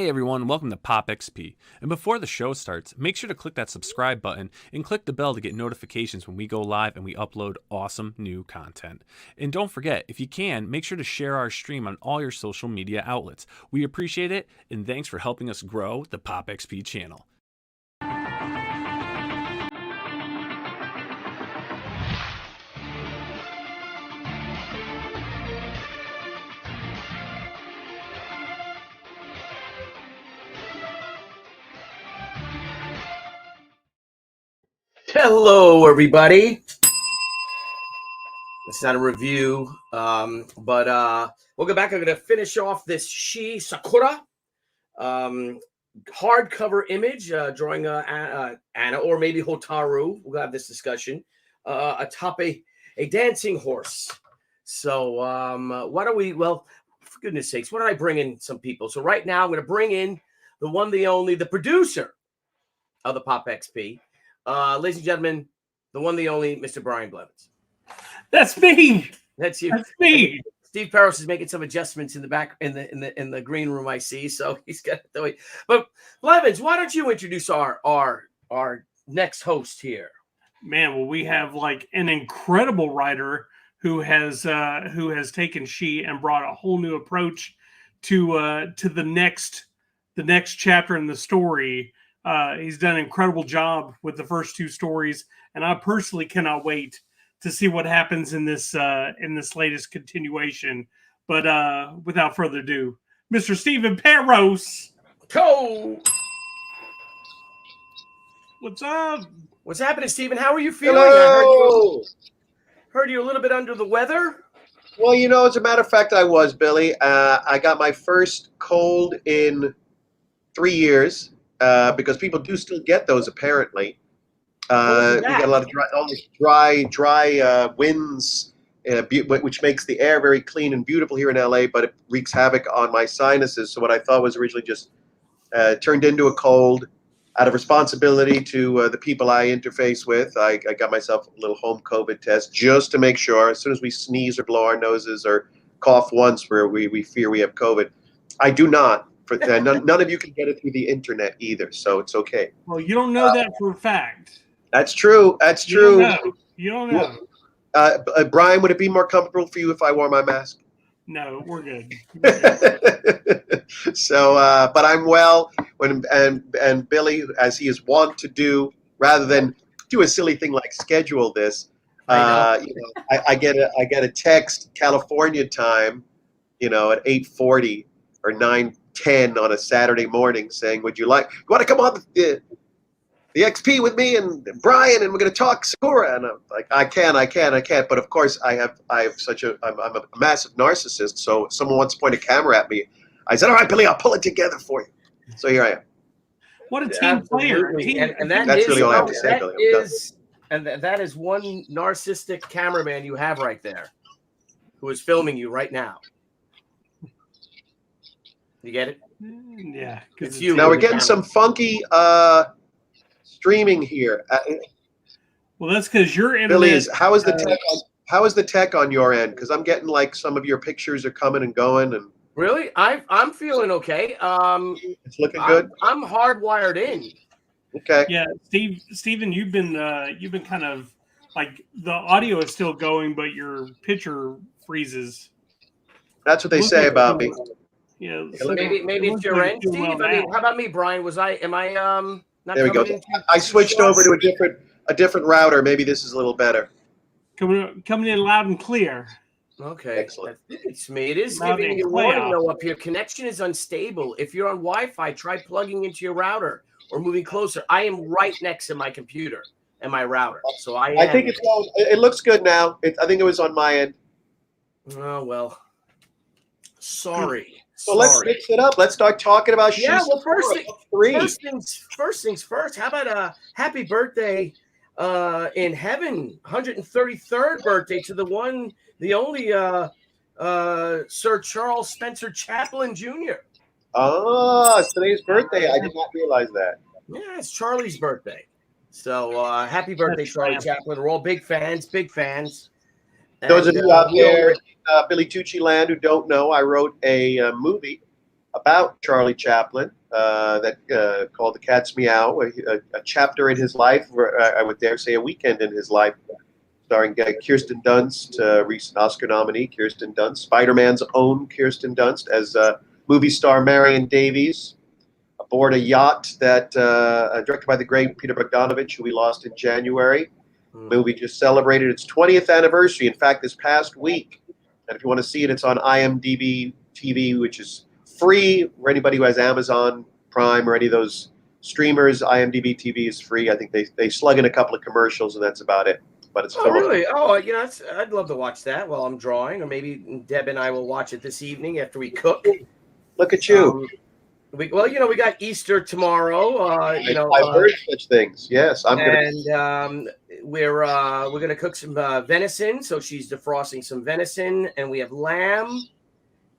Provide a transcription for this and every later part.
Hey everyone, welcome to Pop XP. And before the show starts, make sure to click that subscribe button and click the bell to get notifications when we go live and we upload awesome new content. And don't forget, if you can, make sure to share our stream on all your social media outlets. We appreciate it, and thanks for helping us grow the Pop XP channel. Hello, everybody. It's not a review, but we'll go back. I'm going to finish off this Sakura hardcover image, drawing Anna or maybe Hotaru. We'll have this discussion atop a dancing horse. So why don't we? Well, for goodness sakes, why don't I bring in some people? So right now, I'm going to bring in the one, the only, the producer of the Pop XP. Ladies and gentlemen, the one, the only, Mr. Brian Blevins. That's me. That's you. That's me. Steve Paris is making some adjustments in the back in the green room. I see, so he's got to wait. But Blevins, why don't you introduce our next host here? Man, well, we have like an incredible writer who has taken She and brought a whole new approach to the next chapter in the story. He's done an incredible job with the first two stories, and I personally cannot wait to see what happens in this latest continuation. But without further ado, Mr. Stephen Paros. Go. What's up? What's happening, Stephen? How are you feeling? Hello. I heard you a little bit under the weather. Well, you know, as a matter of fact, I was, Billy. I got my first cold in 3 years. Because people do still get those, apparently. You get a lot of dry winds, which makes the air very clean and beautiful here in LA, but it wreaks havoc on my sinuses. So what I thought was originally just turned into a cold. Out of responsibility to the people I interface with, I got myself a little home COVID test just to make sure. As soon as we sneeze or blow our noses or cough once where we fear we have COVID, I do not. None of you can get it through the internet either, so it's okay. Well, you don't know that for a fact. That's true. That's true. You don't know. Brian, would it be more comfortable for you if I wore my mask? No, we're good. So, but I'm well. And Billy, as he is wont to do, rather than do a silly thing like schedule this, I get a text California time, at 8:40 or 9:10 on a Saturday morning saying, you want to come on the XP with me and Brian, and we're going to talk Sakura? And I'm like, I can't. But of course, I'm a massive narcissist. So if someone wants to point a camera at me, I said, all right, Billy, I'll pull it together for you. So here I am. What a team player. And that's really all I have to say, Billy. That is one narcissistic cameraman you have right there who is filming you right now. You get it? Yeah. It's you. Now we're getting some funky streaming here. Well, that's because your internet. Billy, how is the tech on your end? Because I'm getting like some of your pictures are coming and going. And really, I'm feeling okay. It's looking good. I'm hardwired in. Okay. Yeah, Stephen, you've been kind of like the audio is still going, but your picture freezes. That's what they say about me. Yeah, maybe it's your end, Steve. Well, I mean, how about me, Brian? Am I not there we go. I switched over to a different router. Maybe this is a little better. Coming in loud and clear. Okay, excellent. It's me. It is Loud giving and you a clear. warning though up here. Connection is unstable. If you're on Wi-Fi, try plugging into your router or moving closer. I am right next to my computer and my router, so I think it's going. It looks good now. I think it was on my end. Oh well. Sorry. So let's mix it up. Let's start talking about well, first things first. How about happy birthday in heaven, 133rd birthday to the one, the only Sir Charles Spencer Chaplin Jr. Oh, it's today's birthday. I did not realize that. Yeah, it's Charlie's birthday. So happy birthday, Charlie Chaplin. We're all big fans. Those of you out there, Billy Tucci land, who don't know, I wrote a movie about Charlie Chaplin that called The Cat's Meow, a chapter in his life, or I would dare say a weekend in his life, starring Kirsten Dunst, recent Oscar nominee Kirsten Dunst, Spider-Man's own Kirsten Dunst as movie star Marion Davies, aboard a yacht that directed by the great Peter Bogdanovich, who we lost in January. The movie just celebrated its 20th anniversary, in fact, this past week. And if you want to see it, it's on IMDb TV, which is free for anybody who has Amazon Prime or any of those streamers. IMDb TV is free. I think they slug in a couple of commercials, and that's about it. But it's really? Oh, I'd love to watch that while I'm drawing, or maybe Deb and I will watch it this evening after we cook. Look at you. We got Easter tomorrow. I've heard such things. Yes, we're gonna cook some venison. So she's defrosting some venison, and we have lamb,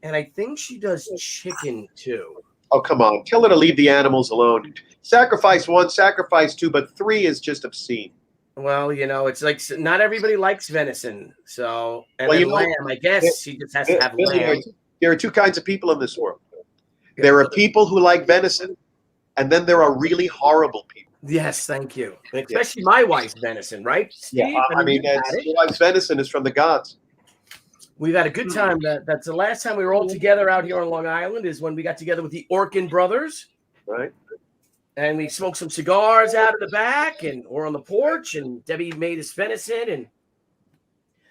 and I think she does chicken too. Oh, come on! Tell her to leave the animals alone. Sacrifice 1, sacrifice 2, but 3 is just obscene. Well, it's like not everybody likes venison. So, and lamb, I guess she just has to have lamb. There are 2 kinds of people in this world. There are people who like venison, and then there are really horrible people. Yes, thank you. Especially my wife's venison, right, Steve? Yeah, your wife's venison is from the gods. We've had a good time. That's the last time we were all together out here on Long Island is when we got together with the Orkin brothers. Right. And we smoked some cigars out of the back or on the porch, and Debbie made us venison and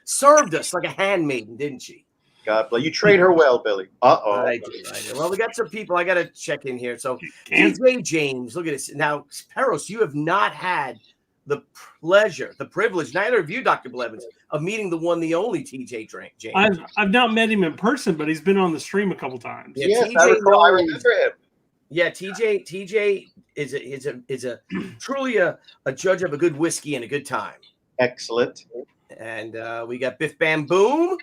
served us like a handmaiden, didn't she? God bless you. Train her well, Billy. I did. Well, we got some people. I got to check in here. So, TJ James, look at this. Now, Peros, you have not had the pleasure, the privilege, neither of you, Dr. Blevins, of meeting the one, the only TJ James. I've not met him in person, but he's been on the stream a couple times. Yeah, yes, I remember him. Yeah, TJ is a truly a judge of a good whiskey and a good time. Excellent. And we got Biff Bam Boom.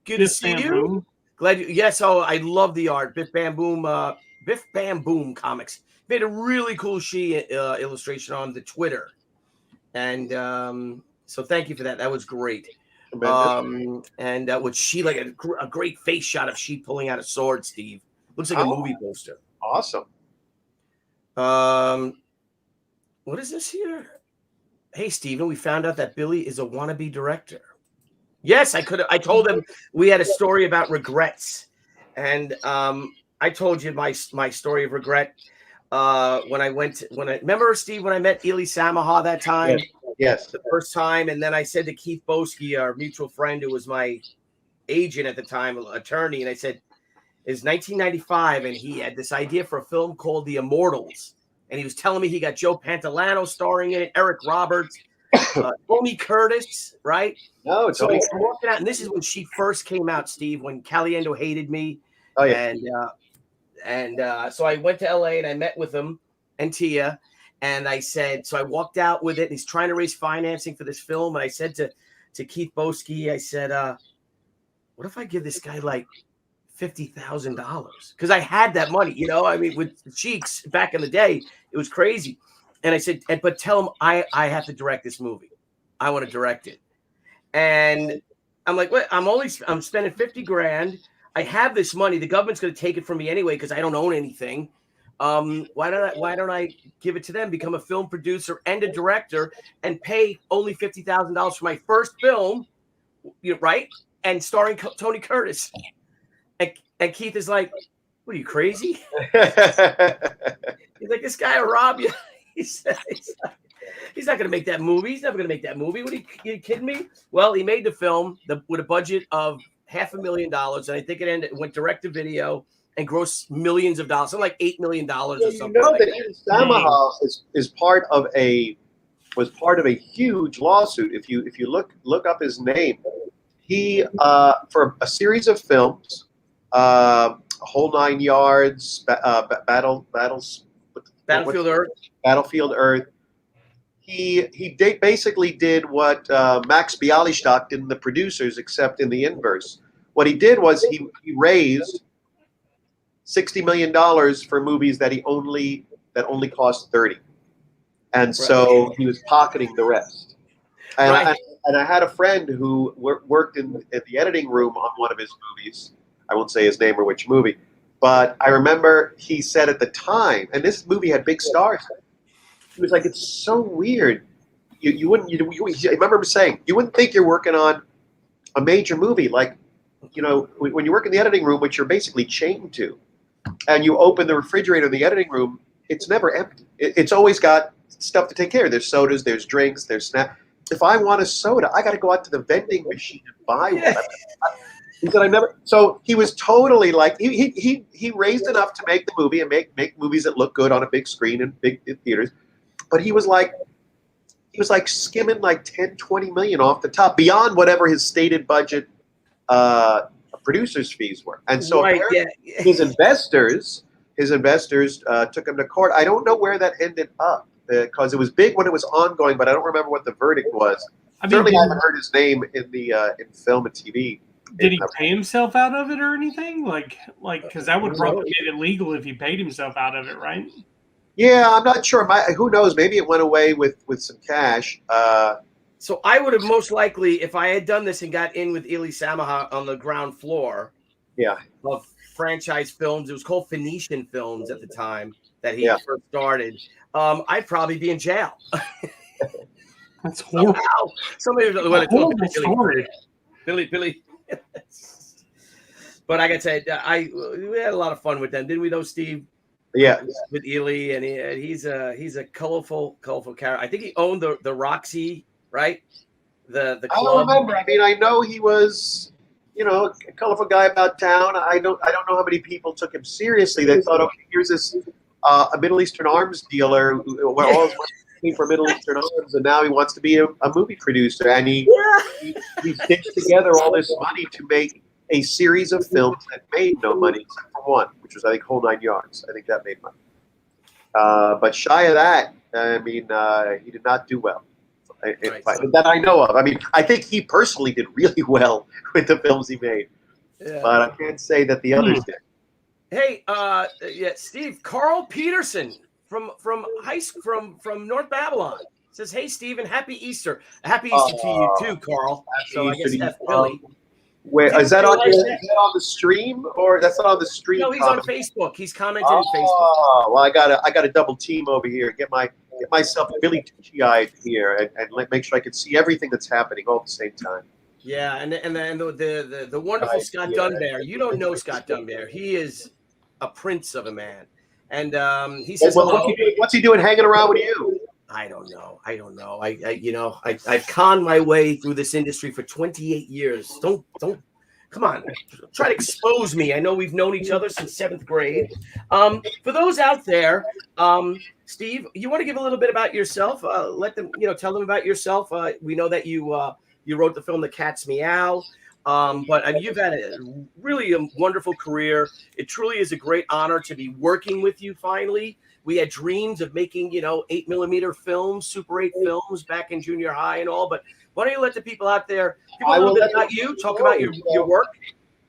Good to see you. Glad you. Yes. Oh, I love the art. Biff Bam Boom Comics made a really cool illustration on the Twitter, and so thank you for that. That was great. And with she like a great face shot of she pulling out a sword. Steve looks like a movie poster. Awesome. What is this here? Hey, Steven, we found out that Billy is a wannabe director. Yes, I told him we had a story about regrets, and I told you my story of regret remember, Steve, when I met Eli Samaha that time. Yes, the first time, and then I said to Keith Boski, our mutual friend who was my agent at the time, attorney, and I said, it's 1995, and he had this idea for a film called The Immortals, and he was telling me he got Joe Pantoliano starring in it, Eric Roberts, Tony Curtis, right? No, it's so he's walking out, and this is when she first came out, Steve, when Caliendo Hated Me. Oh yeah. And so I went to LA and I met with him and Tia, and I said, so I walked out with it, and he's trying to raise financing for this film, and I said to Keith Boski, I said, what if I give this guy like $50,000? Because I had that money, with the Cheeks back in the day, it was crazy. And I said, but tell him I have to direct this movie. I want to direct it. And I'm like, what? I'm spending 50 grand. I have this money. The government's going to take it from me anyway because I don't own anything. Why don't I give it to them, become a film producer and a director, and pay only $50,000 for my first film, right? And starring Tony Curtis. And Keith is like, what are you, crazy? He's like, this guy will rob you. He's not going to make that movie. He's never going to make that movie. What are you kidding me? Well, he made the film with a budget of $500,000, and I think it went direct to video and grossed millions of dollars, something like $8 million or something. Samaha was part of a huge lawsuit. If you look up his name, he for a series of films, Whole 9 Yards, Battlefield Earth. He basically did what Max Bialystock did in The Producers, except in the inverse. What he did was he raised $60 million for movies that only cost 30, and so he was pocketing the rest. And I had a friend who worked in the editing room on one of his movies. I won't say his name or which movie. But I remember he said at the time, and this movie had big stars. He was like, "It's so weird. You wouldn't. I remember him saying, you wouldn't think you're working on a major movie. Like, when you work in the editing room, which you're basically chained to, and you open the refrigerator in the editing room, it's never empty. It's always got stuff to take care of. There's sodas, there's drinks, there's snacks. If I want a soda, I got to go out to the vending machine and buy one." He said, "I never." So he was totally like he raised enough to make the movie and make movies that look good on a big screen and big theaters, but he was like skimming like 10, 20 million off the top beyond whatever his stated budget producers' fees were, and so his investors took him to court. I don't know where that ended up because it was big when it was ongoing, but I don't remember what the verdict was. Certainly, I haven't heard his name in film and TV. Did he pay himself out of it or anything? Like, because that would probably make it legal if he paid himself out of it, right? Yeah, I'm not sure. Who knows? Maybe it went away with some cash. So I would have most likely, if I had done this and got in with Eli Samaha on the ground floor of franchise films, it was called Phoenician Films at the time that he first started, I'd probably be in jail. That's horrible. Somebody would have told Billy. But I gotta say, we had a lot of fun with them, didn't we? Though, Steve. Yeah. With Ely, and he's a colorful character. I think he owned the Roxy, right? The club. I don't remember. I mean, I know he was, a colorful guy about town. I don't know how many people took him seriously. They thought, okay, here's this a Middle Eastern arms dealer where all his money came from Middle Eastern arms, and now he wants to be a movie producer, and he stitched together all this money to make a series of films that made no money except for one, which was, I think, Whole 9 Yards. I think that made money. But shy of that, I mean, he did not do well. That I know of. I mean, I think he personally did really well with the films he made. Yeah. But I can't say that the others did. Hey, Steve, Carl Peterson from high school, from North Babylon says, "Hey, Stephen, happy Easter. Happy Easter to you too, Carl." So I guess that's Billy. Where is that on the stream, or that's not on the stream? No, he's on Facebook. He's commented on Facebook. Oh, well, I got a double team over here. Get myself Billy Tucci here, and make sure I can see everything that's happening all at the same time. Yeah, and the wonderful Scott Dunbar. You don't know Scott Dunbar. He is a prince of a man, and he says, what's he doing hanging around with you? I don't know. I've conned my way through this industry for 28 years. Don't come on, try to expose me. I know we've known each other since 7th grade. For those out there, Steve, you want to give a little bit about yourself? Let them, tell them about yourself. We know that you wrote the film The Cat's Meow. But you've had a wonderful career. It truly is a great honor to be working with you finally. We had dreams of making, 8mm films, Super 8 films back in junior high and all. But why don't you let the people out there give a little bit about you, talk about your work?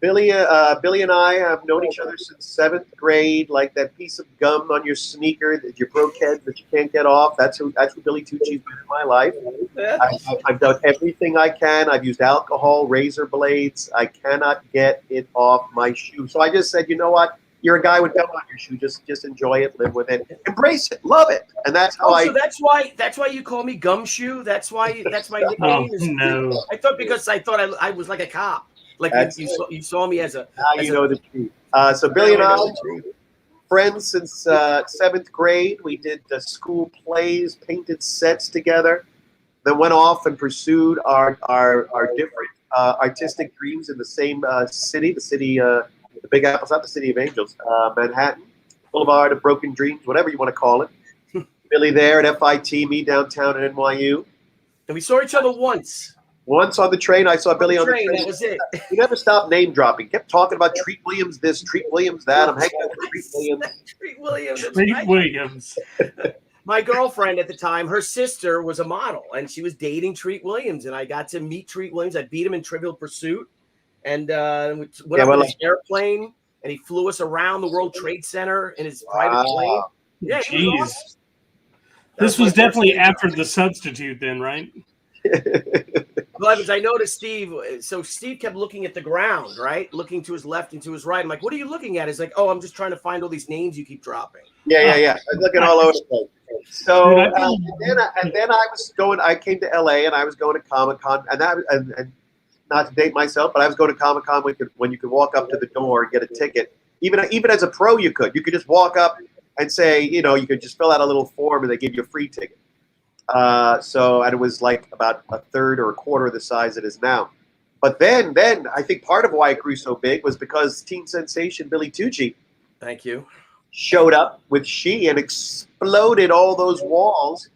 Billy and I have known each other since 7th grade. Like that piece of gum on your sneaker that you broke head that you can't get off. That's who Billy Tucci's been in my life. Yeah. I've done everything I can. I've used alcohol, razor blades. I cannot get it off my shoe. So I just said, you know what? You're a guy with gum on your shoe. Just enjoy it, live with it, embrace it, love it, and that's how So that's why you call me Gumshoe. That's my nickname. Oh, no. I thought I was like a cop. Like you saw me as a. Now you know the truth. So Billy and I friends since 7th grade. We did school plays, painted sets together. Then went off and pursued our different artistic dreams in the same city, the Big Apple's not the City of Angels, Manhattan, Boulevard of Broken Dreams, whatever you want to call it. Billy there at FIT, me downtown at NYU. And we saw each other once. Once on the train, I saw Billy on the train. That was it. He never stopped name dropping. Kept talking about Treat Williams this, Treat Williams that. I'm hanging out with Treat Williams. Treat Williams. Treat Williams. My girlfriend at the time, her sister was a model, and she was dating Treat Williams, and I got to meet Treat Williams. I beat him in Trivial Pursuit, and went up in his airplane, and he flew us around the World Trade Center in his private plane. Yeah, jeez. Awesome. This was definitely after The Substitute then, right? Blevins, I noticed Steve. So Steve kept looking at the ground, right? Looking to his left and to his right. I'm like, what are you looking at? He's like, oh, I'm just trying to find all these names you keep dropping. Yeah. I was looking all over the place. So Dude, and then I was going. I came to LA and I was going to Comic-Con, and not to date myself, but I was going to Comic-Con when you could walk up to the door and get a ticket. Even as a pro, you could just walk up and say, you could just fill out a little form and they give you a free ticket. And it was like about a third or a quarter of the size it is now. But then I think part of why it grew so big was because teen sensation Billy Tucci, thank you, showed up with She and exploded all those walls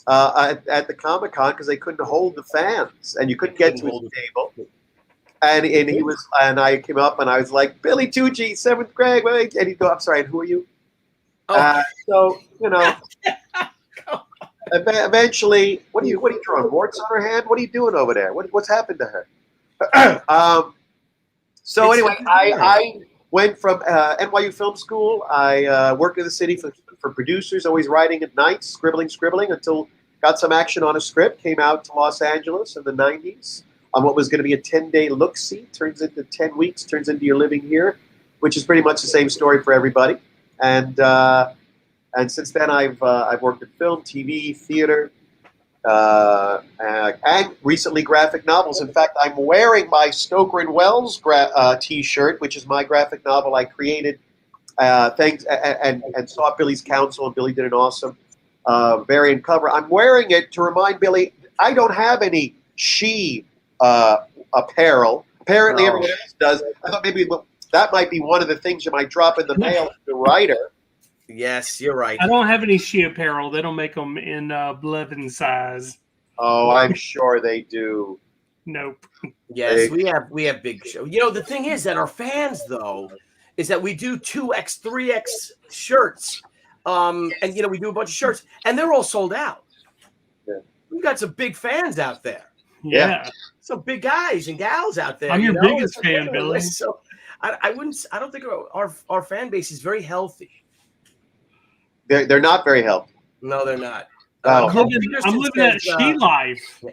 at the Comic-Con because they couldn't hold the fans and you couldn't get to his table. And I came up and I was like, Billy Tucci, 7th grade, and he'd go, I'm sorry, and who are you? So eventually, what are you drawing? Warts on her hand? What are you doing over there? What's happened to her? So anyway, I went from NYU Film School. I worked in the city for producers, always writing at night, scribbling until got some action on a script. Came out to Los Angeles in the 90s on what was going to be a 10-day look-see. Turns into 10 weeks. Turns into You're Living Here, which is pretty much the same story for everybody. And since then, I've worked in film, TV, theater, and recently graphic novels. In fact, I'm wearing my Stoker and Wells T-shirt, which is my graphic novel I created. Thanks and sought Billy's counsel, and Billy did an awesome variant cover. I'm wearing it to remind Billy I don't have any She apparel. Apparently, everyone else does. I thought maybe that might be one of the things you might drop in the mail to the writer. Yes, you're right. I don't have any She apparel. They don't make them in Blevins size. Oh, I'm sure they do. Nope. Yes, we have big show. The thing is that our fans, though, is that we do 2X, 3X shirts. And we do a bunch of shirts, and they're all sold out. Yeah. We've got some big fans out there. Yeah. Some big guys and gals out there. I'm your biggest fan, Billy. So I don't think our fan base is very healthy. They're not very healthy. No, they're not. Oh. I'm living that She life.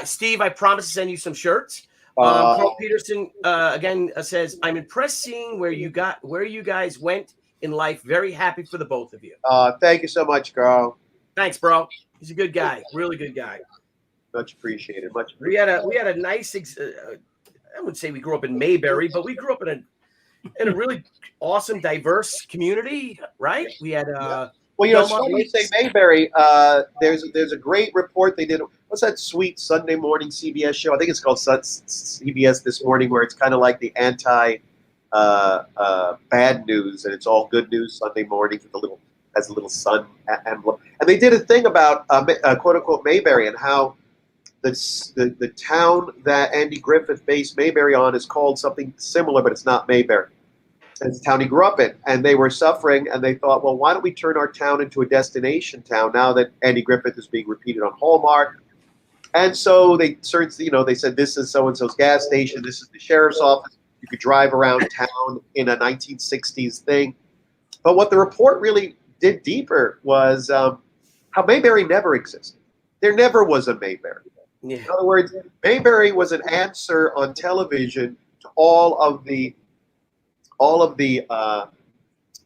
Steve, I promise to send you some shirts. Carl Peterson again says, "I'm impressed seeing where you guys went in life. Very happy for the both of you." Thank you so much, Carl. Thanks, bro. He's a good guy, really good guy. Much appreciated. We had a nice. I wouldn't say we grew up in Mayberry, but we grew up in a really awesome, diverse community, right? We had well, it's funny you say Mayberry. There's a great report they did. What's that sweet Sunday morning CBS show? I think it's called CBS This Morning, where it's kind of like the anti bad news, and it's all good news Sunday morning with has a little sun emblem. And they did a thing about quote unquote Mayberry and how the town that Andy Griffith based Mayberry on is called something similar, but it's not Mayberry. It's the town he grew up in, and they were suffering, and they thought, well, why don't we turn our town into a destination town now that Andy Griffith is being repeated on Hallmark? And so they said, this is so-and-so's gas station, this is the sheriff's office. You could drive around town in a 1960s thing. But what the report really did deeper was how Mayberry never existed. There never was a Mayberry. Yeah. In other words, Mayberry was an answer on television to all of the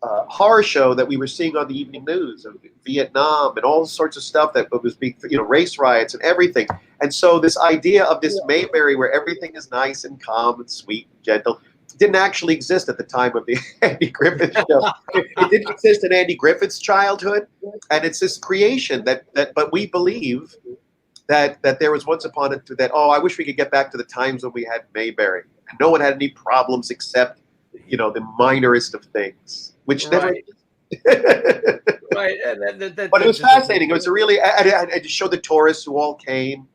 horror show that we were seeing on the evening news of Vietnam and all sorts of stuff that was being, race riots and everything. And so this idea of this Mayberry where everything is nice and calm and sweet and gentle didn't actually exist at the time of the Andy Griffith show. It didn't exist in Andy Griffith's childhood, and it's this creation but we believe that there was once upon it that, I wish we could get back to the times when we had Mayberry and no one had any problems except the minorest of things, which never. Right. But it was fascinating. It was I just showed the tourists who all came,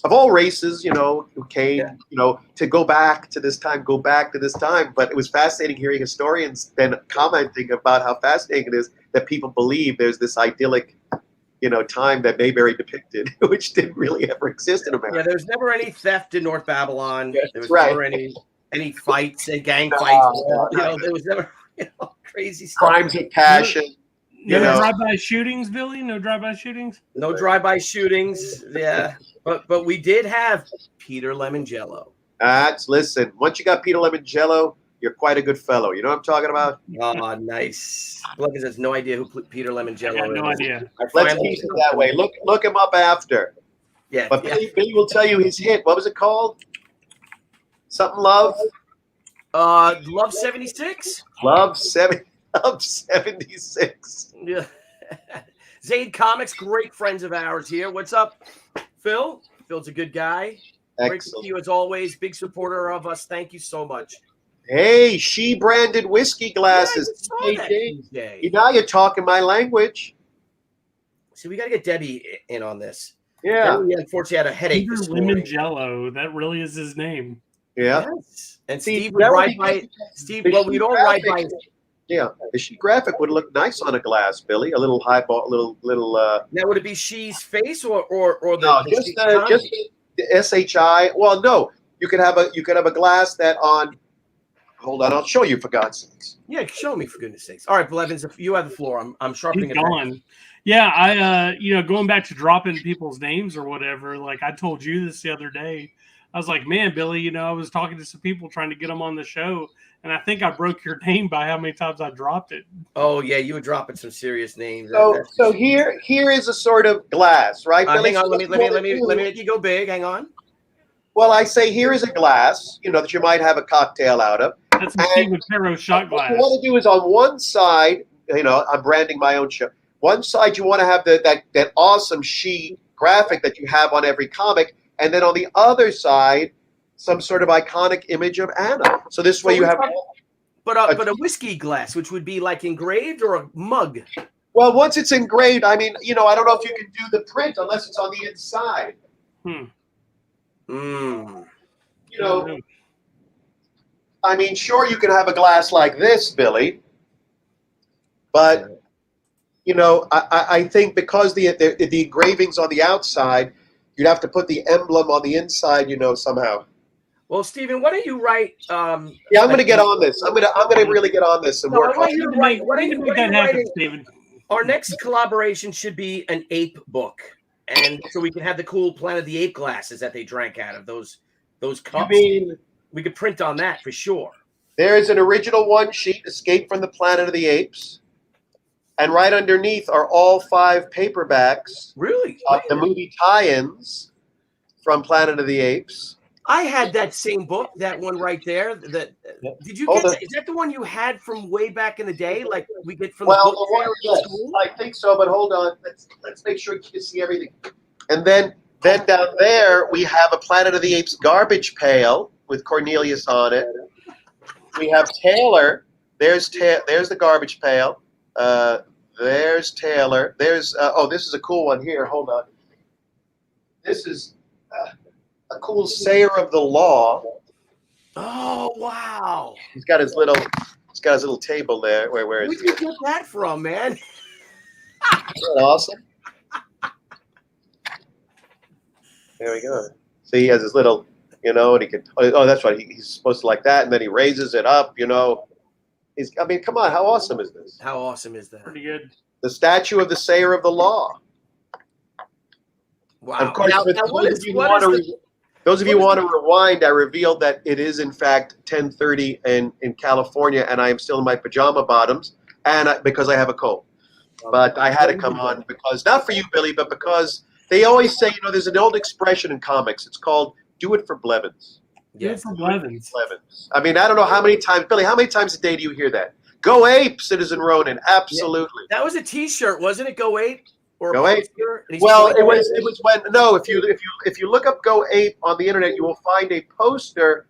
of all races, who came, to go back to this time. But it was fascinating hearing historians then commenting about how fascinating it is that people believe there's this idyllic, time that Mayberry depicted, which didn't really ever exist in America. Yeah, there's never any theft in North Babylon. Yes, there was right. never any fights, gang fights. No. There was never crazy stuff. Crimes of passion. No know. drive-by shootings, Billy. No drive-by shootings. No drive-by shootings. Yeah, but we did have Peter Lemongello. Listen. Once you got Peter Lemongello, you're quite a good fellow. You know what I'm talking about? Oh, nice. Blevins has no idea who Peter Lemongello I got no is. idea. Let's keep it that way. Look him up after. Yeah, But Billy will tell you his hit. What was it called? Something Love? Love 76? Love 76. Yeah. Zaid Comics, great friends of ours here. What's up, Phil? Phil's a good guy. Great to see you as always. Big supporter of us. Thank you so much. Hey, she branded whiskey glasses. Now you're talking my language. See, we got to get Debbie in on this. Yeah. Debbie, unfortunately, had a headache Peter this morning. Lemongello. That really is his name. Yeah. Yes. And Steve would ride by Steve. Well, we'd all ride by. Yeah, the she graphic would look nice on a glass, Billy. A little highball, little. Now, would it be she's face or the? No, just the SHI. Well, no, you could have a glass that on. Hold on, I'll show you for God's sakes. Yeah, show me for goodness sakes. All right, Blevins, if you have the floor, I'm sharpening it. Gone. Yeah, I going back to dropping people's names or whatever. Like I told you this the other day. I was like, man, Billy, I was talking to some people trying to get them on the show, and I think I broke your name by how many times I dropped it. Oh yeah, you were dropping some serious names. So here is a sort of glass, right? Billy? Hang on, let me make you go big. Hang on. Well, I say here is a glass, that you might have a cocktail out of. That's a Steve Perro shot glass. What you want to do is on one side, I'm branding my own show. One side you want to have that awesome she graphic that you have on every comic. And then on the other side, some sort of iconic image of Anna. So this way you have. But a whiskey glass, which would be like engraved, or a mug. Well, once it's engraved, I don't know if you can do the print unless it's on the inside. Sure, you can have a glass like this, Billy. But I think because the engravings on the outside. You'd have to put the emblem on the inside, somehow. Well, Stephen, why don't you write? I'm going to get on this. I'm going to really get on this and work on it. Stephen. Our next collaboration should be an ape book, and so we can have the cool Planet of the Ape glasses that they drank out of those cups. We could print on that for sure. There is an original one sheet, Escape from the Planet of the Apes. And right underneath are all 5 paperbacks. Really? Of the movie tie-ins from Planet of the Apes. I had that same book, that one right there. Did you get that? Is that the one you had from way back in the day? Like we get from the book fair at school? I think so, but hold on. Let's make sure you can see everything. And then down there we have a Planet of the Apes garbage pail with Cornelius on it. We have Taylor. There's the garbage pail. There's Taylor. There's this is a cool one here. Hold on. This is a cool sayer of the law. Oh wow! He's got his little table there. Where is? Where'd you get that from, man? Isn't that awesome? There we go. So he has his little, and he can. Oh, that's right. He's supposed to like that, and then he raises it up. Come on, how awesome is this? How awesome is that? Pretty good. The statue of the sayer of the law. Wow. Of course, those of you who want to rewind, I revealed that it is in fact 10:30 in California, and I am still in my pajama bottoms, and because I have a cold. But I had to come on because, not for you, Billy, but because they always say, there's an old expression in comics. It's called "do it for Blevins." Yes, for Blevins. I don't know how many times, Billy. How many times a day do you hear that? Go Ape, Citizen Ronan. Absolutely. Yeah. That was a T-shirt, wasn't it? Go Ape. Or Go Ape. Well, it was when if you look up Go Ape on the internet, you will find a poster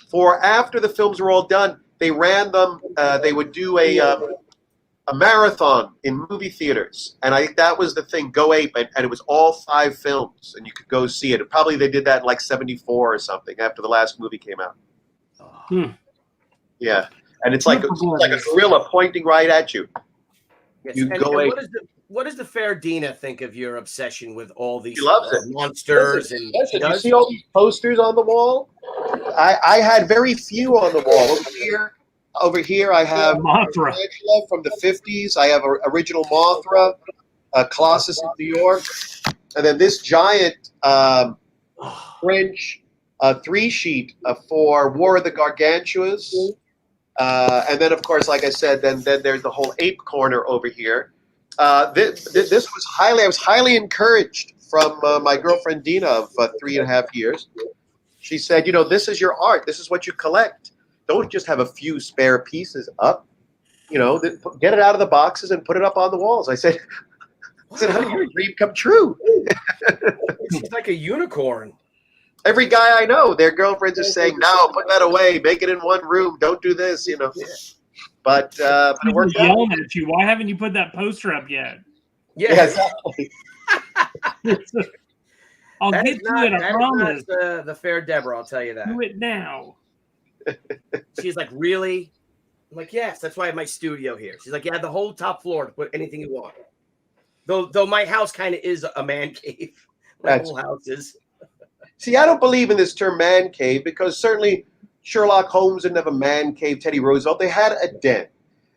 for after the films were all done. They ran them. They would do a marathon in movie theaters, and I think that was the thing. Go Ape, and it was all 5 films, and you could go see it. Probably they did that in like '74 or something after the last movie came out. Yeah, and it's like a gorilla pointing right at you. Yes. You Go Ape. What does the fair Dina think of your obsession with all these Does monsters? you see all these posters on the wall? I had very few on the wall. Over here, Over here, I have Mothra. Angela from the 50s. I have an original Mothra, Colossus in New York. And then this giant French 3-sheet for War of the Gargantuas. And then, of course, like I said, then there's the whole ape corner over here. This was I was highly encouraged from my girlfriend Dina of 3.5 years. She said, this is your art. This is what you collect. Don't just have a few spare pieces up. Get it out of the boxes and put it up on the walls. I said, how did your dream come true? She's like a unicorn. Every guy I know, their girlfriends are saying, no, put that away. Make it in one room. Don't do this, But it worked out. Yelling at you. Why haven't you put that poster up yet? Yeah, exactly. I'll get to it, I promise. The fair Deborah, I'll tell you that. Do it now. She's like, really? I'm like, yes, that's why I have my studio here. She's like, yeah, the whole top floor to put anything you want. Though my house kind of is a man cave. My whole house is. See, I don't believe in this term man cave because certainly Sherlock Holmes didn't have a man cave, Teddy Roosevelt. They had a den.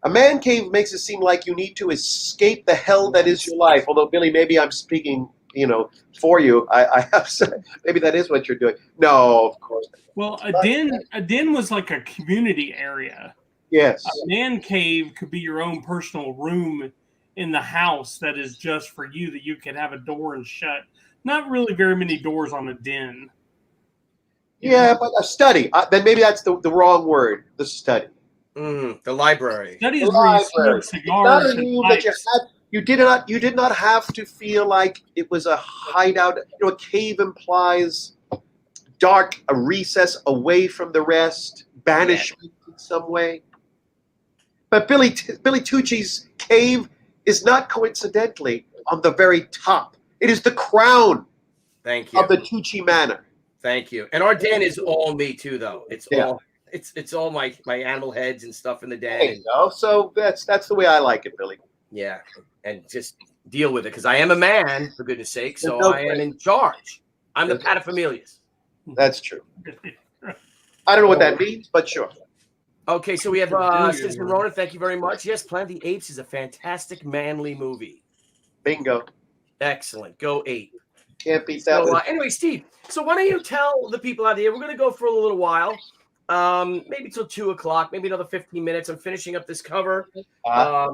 A man cave makes it seem like you need to escape the hell that is your life. Although, Billy, maybe I'm speaking, for you. I have said maybe that is what you're doing. No, of course. Well, a den was like a community area. Yes. A man cave could be your own personal room in the house that is just for you, that you can have a door and shut. Not really very many doors on a den. Yeah, but a study. Then maybe that's the wrong word. The study. The library. Study is where you smoke cigars and pipes. You did not have to feel like it was a hideout. A cave implies dark, a recess away from the rest, banishment in some way. But Billy Tucci's cave is not coincidentally on the very top. It is the crown. Thank you. Of the Tucci Manor. Thank you. And our den is all me too, though. It's all my animal heads and stuff in the den. There you go. So that's the way I like it, Billy. Yeah, and just deal with it because I am a man, for goodness sake. So I am in charge. I'm the paterfamilias. That's true. I don't know what that means, but sure. Okay, so we have Citizen Ronan. Thank you very much. Yes, Planet of the Apes is a fantastic, manly movie. Bingo. Excellent. Go ape. Can't beat that. So, anyway, Steve, so why don't you tell the people out here, we're going to go for a little while, maybe till 2 o'clock, maybe another 15 minutes. I'm finishing up this cover. But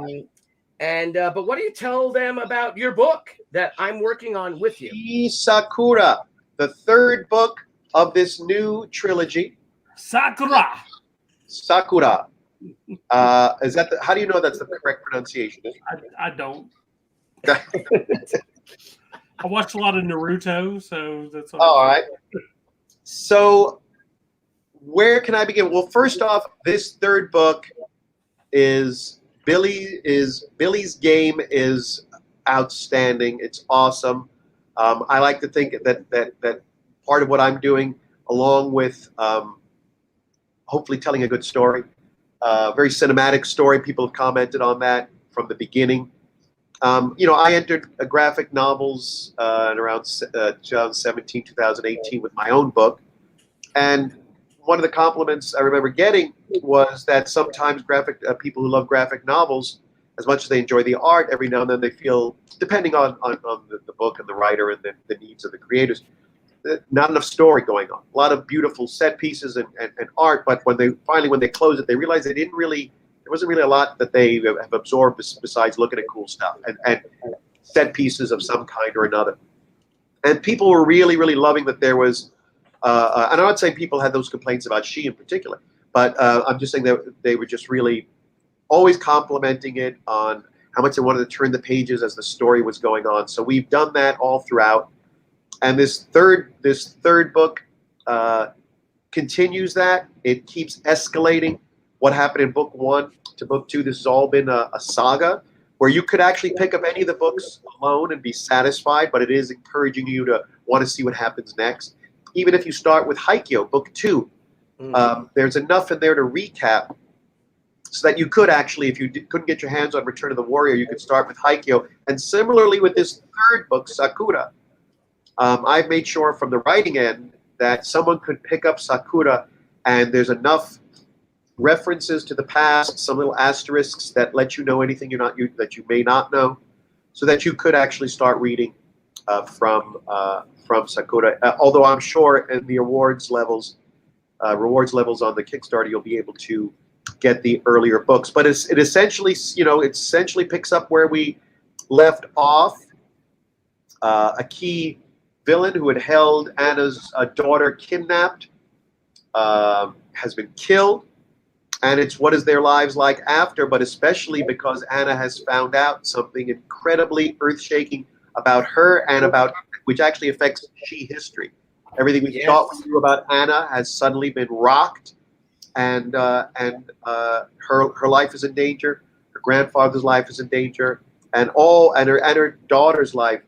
why don't you tell them about your book that I'm working on with you? Sakura, the third book of this new trilogy. Sakura. Is that how do you know that's the correct pronunciation? I don't. I watched a lot of Naruto, so that's all right. So where can I begin? Well, first off, this third book is Billy's game is outstanding. It's awesome. I like to think that part of what I'm doing, along with hopefully telling a good story, very cinematic story. People have commented on that from the beginning. I entered graphic novels in around 2017, 2018 with my own book. And one of the compliments I remember getting was that sometimes people who love graphic novels, as much as they enjoy the art, every now and then they feel, depending on the book and the writer and the needs of the creators, not enough story going on. A lot of beautiful set pieces and art, but when they close it, they realize there wasn't really a lot that they have absorbed besides looking at cool stuff and set pieces of some kind or another. And people were really, really loving that there was, and I'm not saying people had those complaints about She in particular, but I'm just saying that they were just really always complimenting it on how much they wanted to turn the pages as the story was going on. So we've done that all throughout. And this third book continues that. It keeps escalating. What happened in book 1 to book 2, this has all been a saga where you could actually pick up any of the books alone and be satisfied, but it is encouraging you to want to see what happens next. Even if you start with Haikyō, book 2, there's enough in there to recap so that you could actually, if you couldn't get your hands on Return of the Warrior, you could start with Haikyō. And similarly with this third book, Sakura, I've made sure from the writing end that someone could pick up Sakura and there's enough references to the past, some little asterisks that let you know anything that you may not know, so that you could actually start reading from Sakura. Although I'm sure in the rewards levels on the Kickstarter, you'll be able to get the earlier books. But it essentially picks up where we left off. A key villain who had held Anna's daughter kidnapped has been killed. And it's what is their lives like after, but especially because Anna has found out something incredibly earth-shaking about her and which actually affects she history. Everything we thought we knew about Anna has suddenly been rocked, and her life is in danger. Her grandfather's life is in danger, and her daughter's life,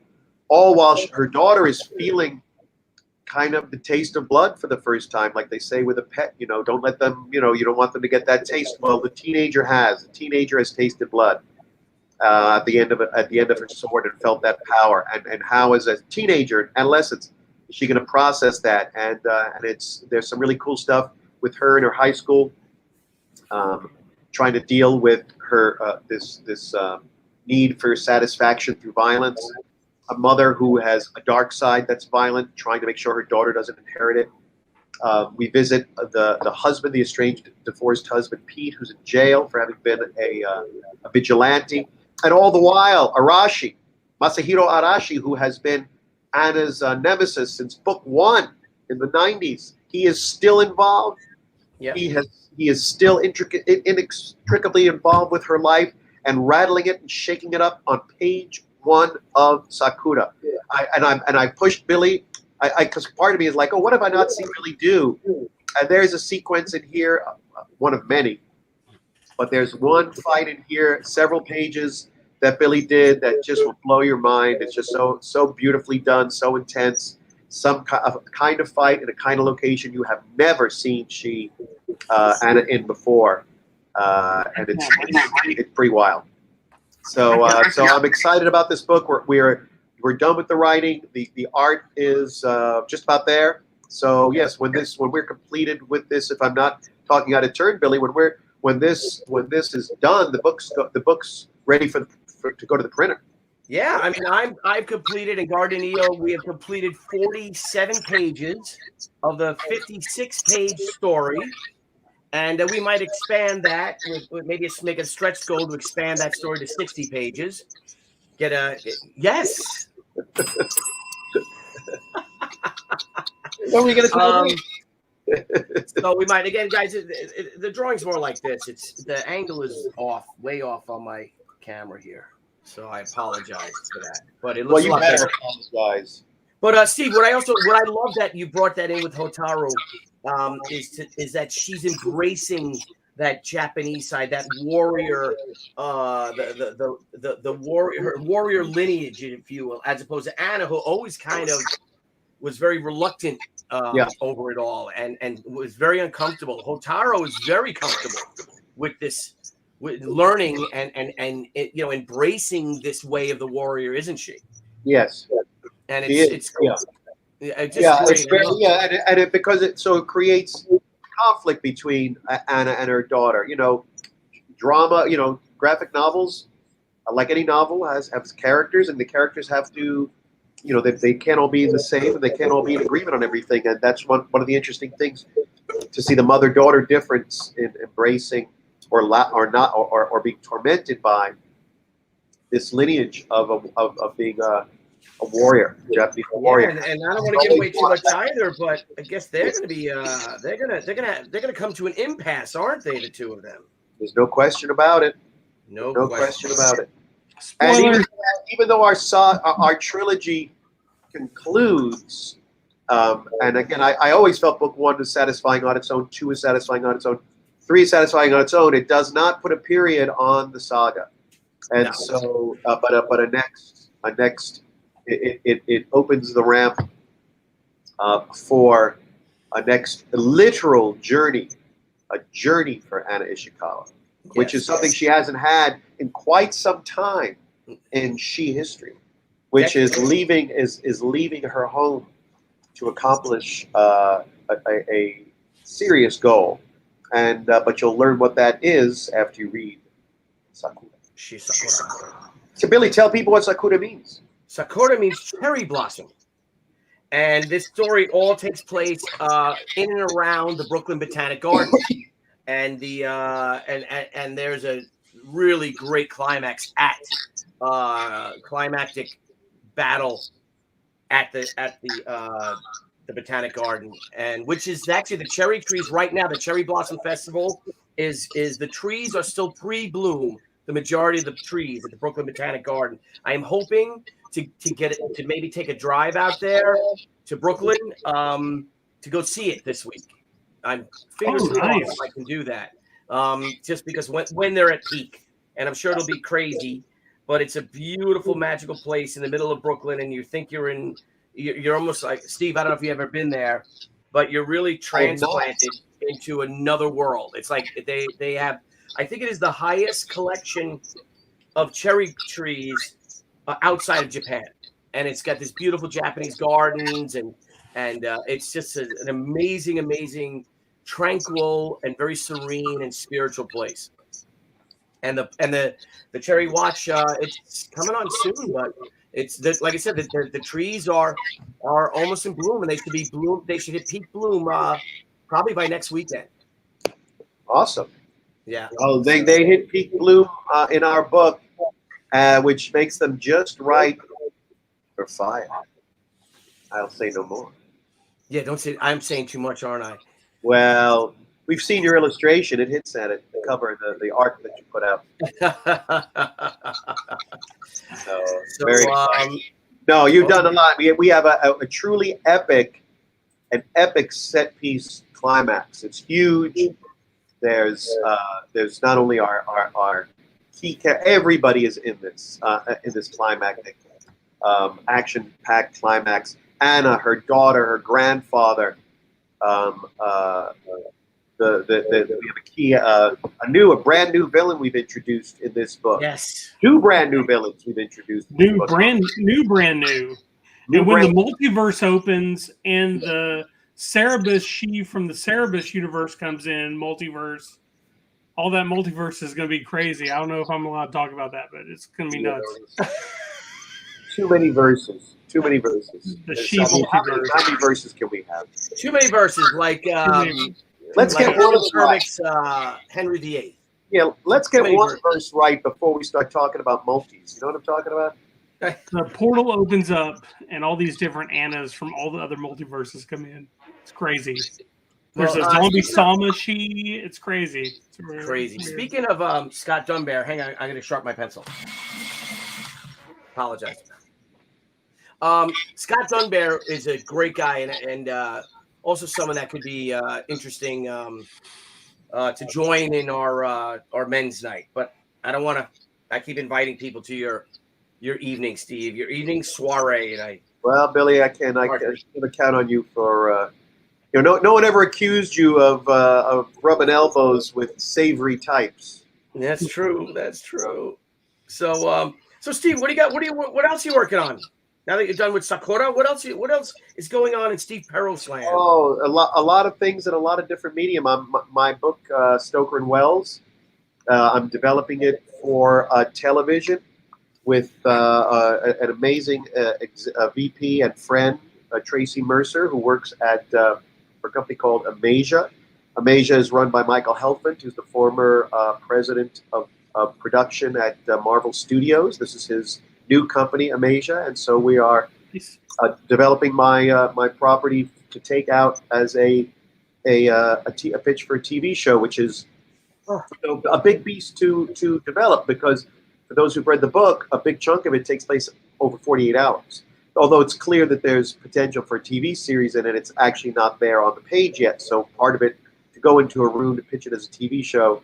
all while her daughter is feeling kind of the taste of blood for the first time, like they say with a pet. Don't let them. You don't want them to get that taste. Well, the teenager has. The teenager has tasted blood at the end of her sword and felt that power. And how, as a teenager, adolescence, is she going to process that? And there's some really cool stuff with her in her high school, trying to deal with her this need for satisfaction through violence. A mother who has a dark side that's violent, trying to make sure her daughter doesn't inherit it. We visit the husband, the estranged, divorced husband, Pete, who's in jail for having been a vigilante. And all the while, Masahiro Arashi, who has been Anna's nemesis since book 1 in the 90s, he is still involved. Yep. He is still inextricably involved with her life and rattling it and shaking it up on page 1 of Sakura. I pushed Billy, because part of me is like, oh, what have I not seen Billy do? And there's a sequence in here, one of many, but there's one fight in here, several pages that Billy did that just will blow your mind. It's just so beautifully done, so intense. Some kind of fight in a kind of location you have never seen Anna in before, and it's pretty wild. So I'm excited about this book. We're done with the writing. The art is just about there. So yes, when we're completed with this, if I'm not talking out of turn, Billy, when this is done, the book's ready to go to the printer. Yeah, I mean, I've completed, and Garden EO, we have completed 47 pages of the 56-page story. And we might expand that with maybe make a stretch goal to expand that story to 60 pages. Yes. What were you going to tell me? So we might, again, guys, the drawing's more like this. The angle is way off on my camera here. So I apologize for that. But it looks a lot better. Apologize. But Steve, what I love that you brought that in with Hotaru, is that she's embracing that Japanese side, that warrior, the warrior lineage, if you will, as opposed to Anna, who always kind of was very reluctant over it all and was very uncomfortable. Hotaru is very comfortable with this, with learning and embracing this way of the warrior, isn't she? Yes. And it's cool. Because it creates conflict between Anna and her daughter. Drama. Graphic novels, like any novel, has characters, and the characters have to, they can't all be the same, and they can't all be in agreement on everything. And that's one of the interesting things, to see the mother-daughter difference in embracing or being tormented by this lineage of being a warrior, Japanese warrior. And I don't want to give away too much either, but I guess they're going to be they're going to come to an impasse, aren't they, the two of them? There's no question about it. No question about it. And even though our trilogy concludes, and again, I always felt book 1 was satisfying on its own, 2 is satisfying on its own, 3 is satisfying on its own. It does not put a period on the saga, and so but a next. It opens the ramp for a next literal journey, a journey for Anna Ishikawa, which is something she hasn't had in quite some time in she history, which is leaving her home to accomplish a serious goal and but you'll learn what that is after you read Sakura. She's Sakura. So, Billy, tell people what Sakura means. Sakura means cherry blossom. And this story all takes place in and around the Brooklyn Botanic Garden. And and there's a really great climactic battle at the Botanic Garden, and which is actually the cherry trees right now. The Cherry Blossom Festival is the trees are still pre-bloom. The majority of the trees at the Brooklyn Botanic Garden. I am hoping to get it to maybe take a drive out there to Brooklyn to go see it this week. I'm fingers crossed if I can do that. Just because when they're at peak, and I'm sure it'll be crazy, but it's a beautiful, magical place in the middle of Brooklyn, and you think you're almost like Steve. I don't know if you've ever been there, but you're really transplanted into another world. It's like they have. I think it is the highest collection of cherry trees outside of Japan, and it's got this beautiful Japanese gardens, and it's just an amazing, tranquil and very serene and spiritual place. And the cherry watch, it's coming on soon, but it's like I said, the trees are almost in bloom, and they should be bloom. They should hit peak bloom probably by next weekend. Awesome. Yeah. Oh, they hit peak bloom in our book, which makes them just right for fire. I'll say no more. Yeah, don't say. I'm saying too much, aren't I? Well, we've seen your illustration. It hits at it, the cover, the art that you put out. So very exciting. No, you've done a lot. We have a truly epic set piece climax. It's huge. There's not only our key everybody is in this climactic action-packed climax. Anna, her daughter, her grandfather. We have a brand new villain we've introduced in this book. Yes, 2 brand new villains we've introduced. Brand new. And when the multiverse opens and the Cerebus she from the Cerebus universe comes in, multiverse, all that multiverse is going to be crazy. I don't know if I'm allowed to talk about that, but it's going to be nuts. Too many verses. The how many verses can we have? Too many verses. Like let's get one verse right. Henry VIII. Yeah, let's get one verse right before we start talking about multis. You know what I'm talking about? The portal opens up, and all these different Annas from all the other multiverses come in. It's crazy. There's a zombie Sama she. It's crazy. It's really crazy. Weird. Speaking of Scott Dunbar, hang on, I'm going to sharpen my pencil. Apologize. Scott Dunbar is a great guy and also someone that could be interesting to join in our men's night. But I don't want to. I keep inviting people to your evening, Steve. Your evening soiree, and Well, Billy, I can count on you for. No one ever accused you of rubbing elbows with savory types. That's true. That's true. So Steve, what do you got? What else are you working on? Now that you're done with Sakura, what else is going on in Steve Perrow's land? Oh, a lot of things in a lot of different medium. My book, Stoker and Wells, I'm developing it for television with an amazing VP and friend, Tracy Mercer, who works at for a company called Amasia. Amasia is run by Michael Helfand, who's the former president of production at Marvel Studios. This is his new company, Amasia, and so we are developing my property to take out as a pitch for a TV show, which is a big beast to develop, because for those who've read the book, a big chunk of it takes place over 48 hours. Although it's clear that there's potential for a TV series in it, it's actually not there on the page yet. So part of it, to go into a room to pitch it as a TV show,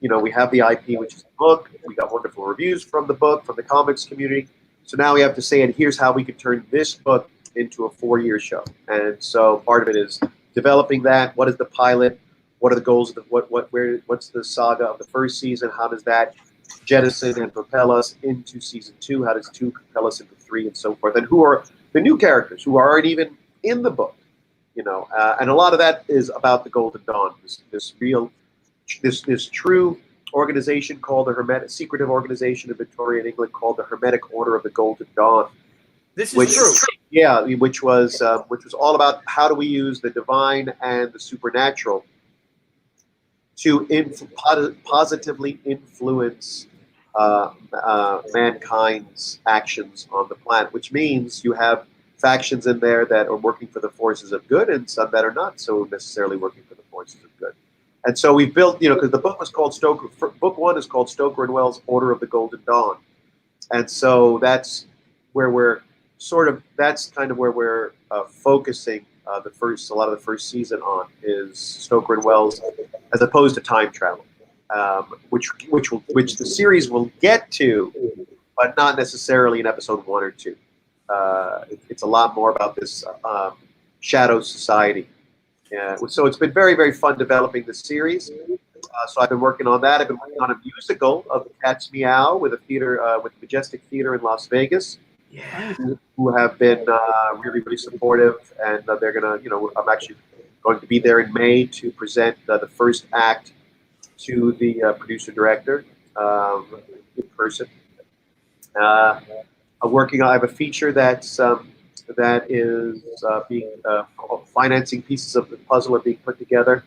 we have the IP, which is the book. We got wonderful reviews from the book, from the comics community. So now we have to say, and here's how we could turn this book into a 4-year show. And so part of it is developing that. What is the pilot? What are the goals of what's the saga of the first season? How does that jettison and propel us into season 2? How does 2 propel us into 3, and so forth? And who are the new characters who aren't even in the book? And a lot of that is about the Golden Dawn, this true organization called the Hermetic, secretive organization in Victorian England called the Hermetic Order of the Golden Dawn. This is true. Yeah, which was all about how do we use the divine and the supernatural to positively influence mankind's actions on the planet, which means you have factions in there that are working for the forces of good and some that are not so necessarily working for the forces of good. And so we've built, because the book was called book 1 is called Stoker and Wells' Order of the Golden Dawn. And so that's where we're focusing a lot of the first season on is Stoker and Wells, as opposed to time travel, which the series will get to, but not necessarily in episode 1 or 2. It's a lot more about this shadow society. So it's been very, very fun developing the series. So I've been working on that. I've been working on a musical of Cat's Meow with with Majestic Theater in Las Vegas. Yeah. Who have been really, really supportive, and they're gonna, I'm actually going to be there in May to present the first act to the producer director in person. I have a feature that is being financing pieces of the puzzle are being put together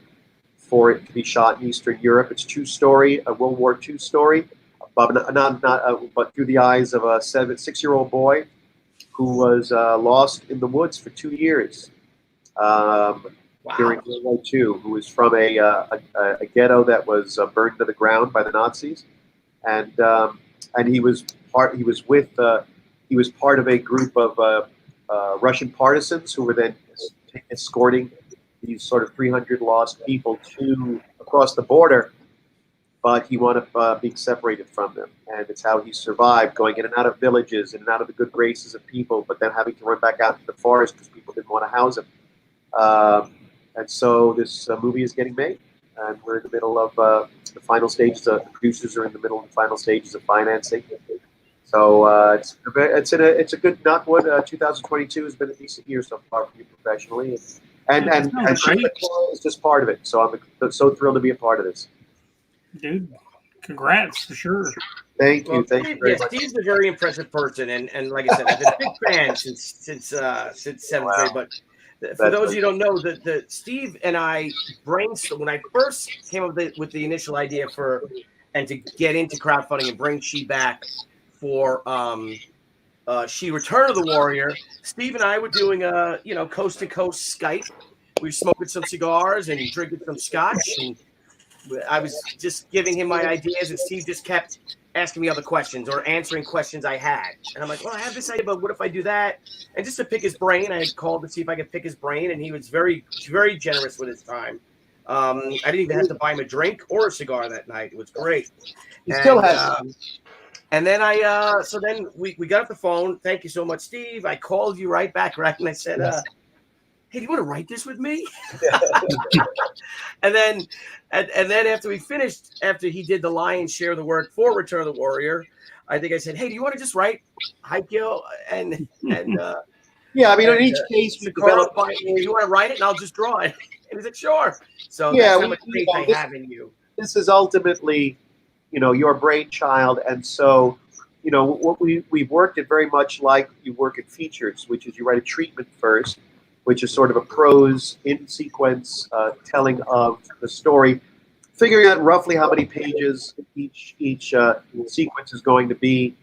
for it to be shot in Eastern Europe. It's a true story, a World War II story, but but through the eyes of a 6-year-old boy who was lost in the woods for 2 years during World War II, who was from a ghetto that was burned to the ground by the Nazis, and he was part of a group of Russian partisans who were then escorting these sort of 300 lost people across the border, but he wound up being separated from them. And it's how he survived, going in and out of villages, in and out of the good graces of people, but then having to run back out into the forest because people didn't want to house him. And so this movie is getting made, and we're in the middle of the final stages. The producers are in the middle of the final stages of financing. So it's a good, not what 2022 has been a decent year so far for me professionally, and it's just part of it. So I'm so thrilled to be a part of this. Dude, congrats for sure. Thank you very much. Steve's a very impressive person, and like I said, I've been a big fan since 7th grade. But for those of you who don't know, the Steve and I brainstormed when I first came up with the initial idea to get into crowdfunding and bring She back for She Return of the Warrior. Steve and I were doing a coast to coast Skype. We were smoking some cigars and drinking some scotch, and I was just giving him my ideas, and Steve just kept asking me other questions or answering questions I had. And I'm like, well, I have this idea, but what if I do that? And just to pick his brain, I had called to see if I could pick his brain, and he was very, very generous with his time. I didn't even have to buy him a drink or a cigar that night. It was great. He still has. And then so then we got off the phone. Thank you so much, Steve. I called you right back, right? And I said, hey, do you want to write this with me? and then after we finished, after he did the lion's share of the work for Return of the Warrior, I think I said, hey, do you want to just write Haikyo? Yeah, I mean, in each case, you develop. You want to write it, and I'll just draw it. And he's like, sure. So that's how much faith I have in you. This is ultimately, your brainchild, and so, what we've worked it very much like you work in features, which is you write a treatment first, which is sort of a prose in sequence telling of the story, figuring out roughly how many pages each sequence is going to be.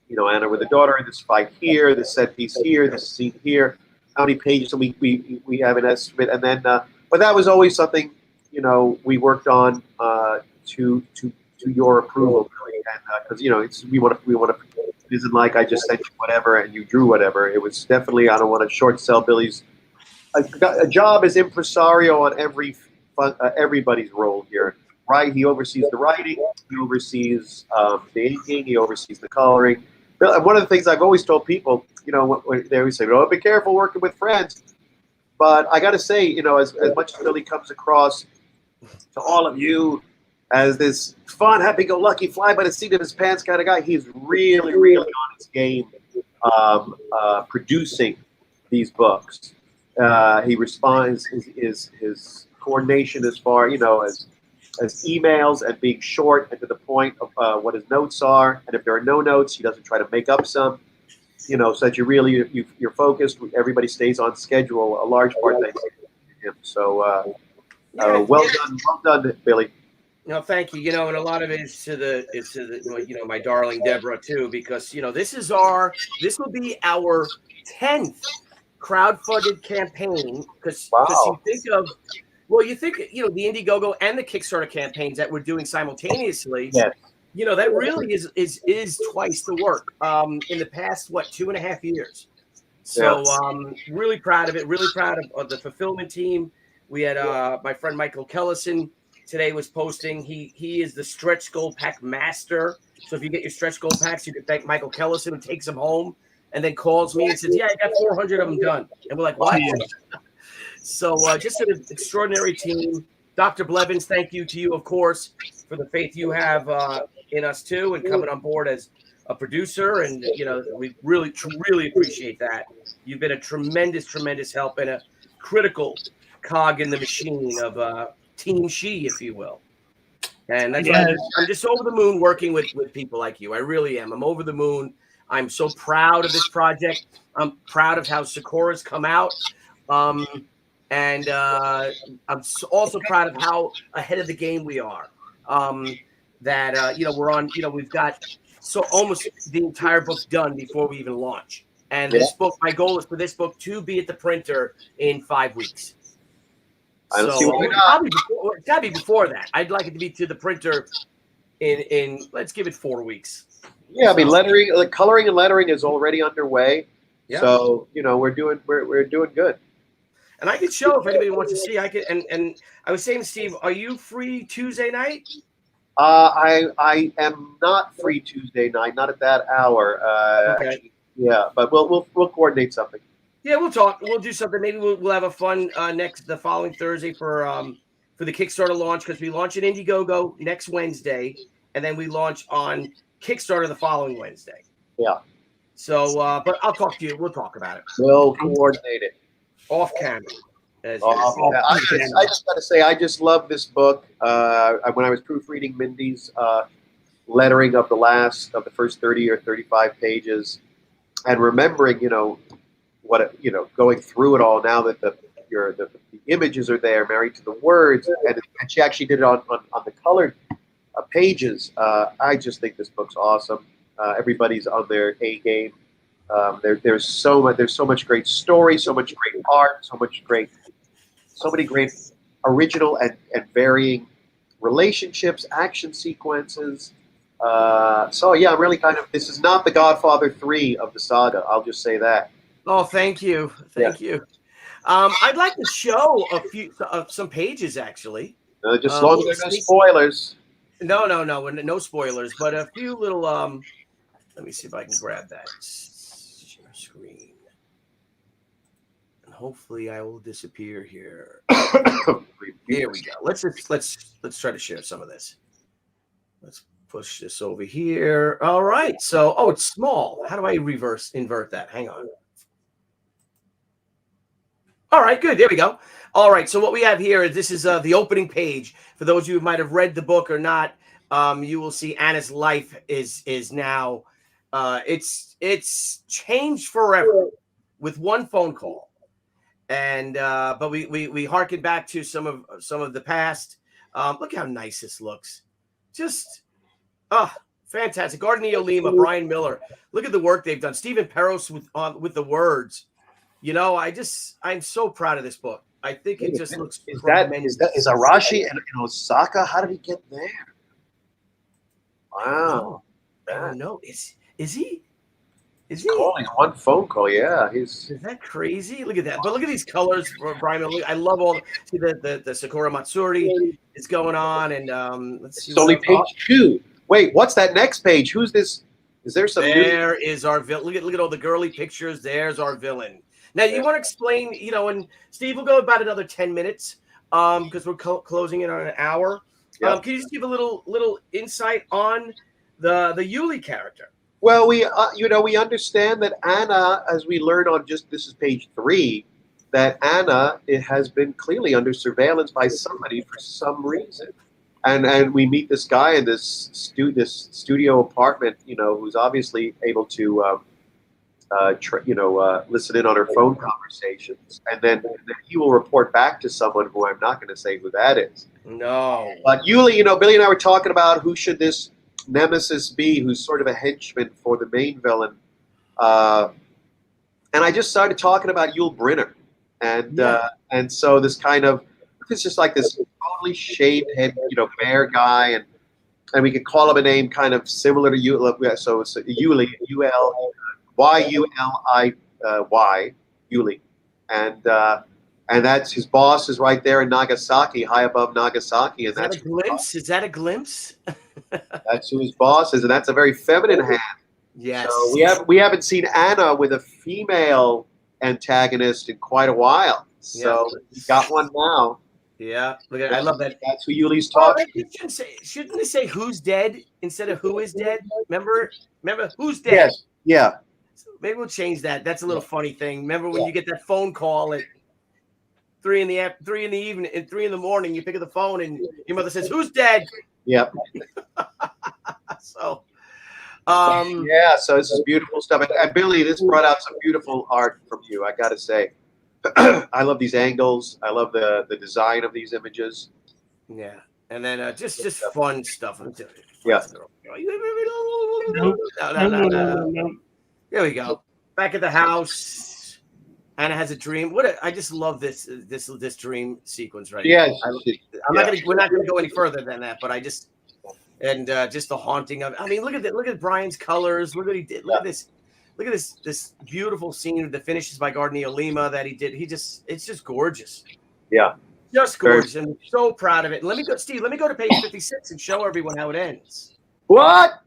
Anna with the daughter, this fight here, this set piece here, this scene here. How many pages? So we have an estimate, and then but that was always something we worked on to your approval, really, because we want to. It isn't like I just sent you whatever and you drew whatever. It was definitely, I don't want to short sell Billy's. A job as impresario on everybody's role here, right? He oversees the writing, he oversees the inking, he oversees the coloring. One of the things I've always told people, when they always say, "Oh, be careful working with friends," but I got to say, as much as Billy comes across to all of you as this fun, happy-go-lucky, fly-by-the-seat of his pants kind of guy, he's really, really on his game producing these books. He responds his coordination as far, as emails and being short and to the point of what his notes are. And if there are no notes, he doesn't try to make up some. So that you're focused. Everybody stays on schedule. A large part thanks to him. So well done, Billy. No, thank you. And a lot of it is to the my darling Deborah too, because this will be our 10th crowdfunded campaign. Because Wow. you think the Indiegogo and the Kickstarter campaigns that we're doing simultaneously. Yes. That really is twice the work in the past 2.5 years. So really proud of it. Really proud of the fulfillment team. We had my friend Michael Kellison today was posting. He is the stretch goal pack master. So if you get your stretch goal packs, you can thank Michael Kellison, who takes them home and then calls me and says, "Yeah, I got 400 of them done." And we're like, "What?" So just an extraordinary team. Dr. Blevins, thank you to you, of course, for the faith you have in us too, and coming on board as a producer. And we really appreciate that. You've been a tremendous help and a critical cog in the machine of Team She, if you will. And that's why I'm just over the moon working with people like you. I really am. I'm over the moon. I'm so proud of this project. I'm proud of how Sakura's come out. And I'm also proud of how ahead of the game we are. We're on, we've got almost the entire book done before we even launch. And this book, my goal is for this book to be at the printer in 5 weeks. I don't see why not. It's got to be before that. I'd like it to be to the printer in let's give it 4 weeks. Yeah, I mean, coloring and lettering is already underway. Yeah. So we're doing good. And I could show if anybody wants to see. I could, and I was saying, Steve, are you free Tuesday night? I am not free Tuesday night, not at that hour. Okay. Yeah, but we'll coordinate something. Yeah, we'll talk. We'll do something. Maybe we'll have a fun the following Thursday for the Kickstarter launch, because we launch at Indiegogo next Wednesday, and then we launch on Kickstarter the following Wednesday. Yeah. So, but I'll talk to you. We'll talk about it. We'll coordinate it. Off camera. I just got to say, I just love this book. When I was proofreading Mindy's lettering of the first 30 or 35 pages, and remembering, going through it all now that the images are there, married to the words, and she actually did it on the colored pages. I just think this book's awesome. Everybody's on their A game. There's so much great story, so much great art, so many great original and varying relationships, action sequences. So yeah, I'm really this is not the Godfather 3 of the saga. I'll just say that. Oh, thank you. Thank you. I'd like to show some pages, actually. Just as long as there's no spoilers. No spoilers, but a few little, let me see if I can grab that. Share screen. And hopefully I will disappear here. Here we go. Let's try to share some of this. Let's push this over here. All right. So, it's small. How do I invert that? Hang on. All right, good. There we go. All right. So what we have here is this is the opening page. For those of you who might have read the book or not, you will see Anna's life is now it's changed forever with one phone call. And but we harken back to some of the past. Look how nice this looks. Just fantastic. Gardenia Lima, Brian Miller. Look at the work they've done. Stephen Peros with the words. I'm so proud of this book. I think it just looks tremendous. Is Arashi in Osaka? How did he get there? Wow. I don't know. Is he? Is he calling one phone call? Yeah, Is that crazy? Look at that! But look at these colors, Brian. I love all the Sakura Matsuri is going on, and let's see. It's only page 2. Wait, what's that next page? Who's this? Is there some? There is our villain. Look at all the girly pictures. There's our villain. Now you want to explain, and Steve will go about another 10 minutes, because we're closing in on an hour. Yep. Can you just give a little insight on the Yuli character? Well, we understand that Anna, as we learn on this is page 3, that Anna has been clearly under surveillance by somebody for some reason. And we meet this guy in this studio apartment, who's obviously able to listen in on her phone conversations, and then he will report back to someone who I'm not going to say who that is. No. But Yuli, Billy and I were talking about who should this nemesis be, who's sort of a henchman for the main villain. And I just started talking about Yul Brynner. And so it's just like this totally shaved head, bear guy, and we could call him a name kind of similar to Yuli. So it's Yuli, Yuli, Yuli, and that's his boss is right there in Nagasaki, high above Nagasaki, and that's a glimpse. Is that a glimpse? That's who his boss is, and that's a very feminine hand. Yes. So we haven't seen Anna with a female antagonist in quite a while. So we got one now. Yeah, look at I love that. That's who Yuli's talking. Shouldn't they say who's dead instead of who is dead? Remember who's dead? Yes. Yeah. So maybe we'll change that. That's a little funny thing. Remember when you get that phone call at 3 in the evening, at 3 in the morning, you pick up the phone and your mother says, "Who's dead?" Yep. So. So this is beautiful stuff. And Billy, this brought out some beautiful art from you, I got to say. I love these angles. I love the design of these images. Yeah. And then just fun stuff. Yeah. No. There we go. Back at the house. Anna has a dream. I just love this dream sequence right here. We're not gonna go any further than that, but just the haunting of it. I mean, look at Brian's colors. Look what he did. Look at this beautiful scene that finishes by Gardner Lima that he did. It's just gorgeous. Yeah. Just gorgeous. And I'm so proud of it. And let me go to page 56 and show everyone how it ends. What?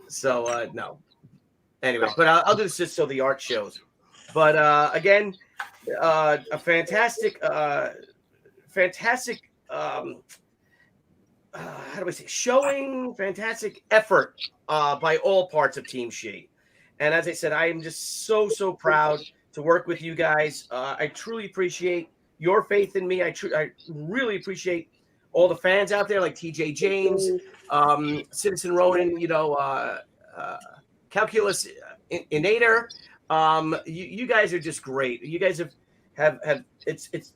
So no. Anyway, but I'll do this just so the art shows. But again, a fantastic how do I say, showing fantastic effort by all parts of Team She. And as I said, I am just so proud to work with you guys. I truly appreciate your faith in me. I really appreciate all the fans out there like TJ James, Citizen Ronan, Calculus Inator. You guys are just great. You guys have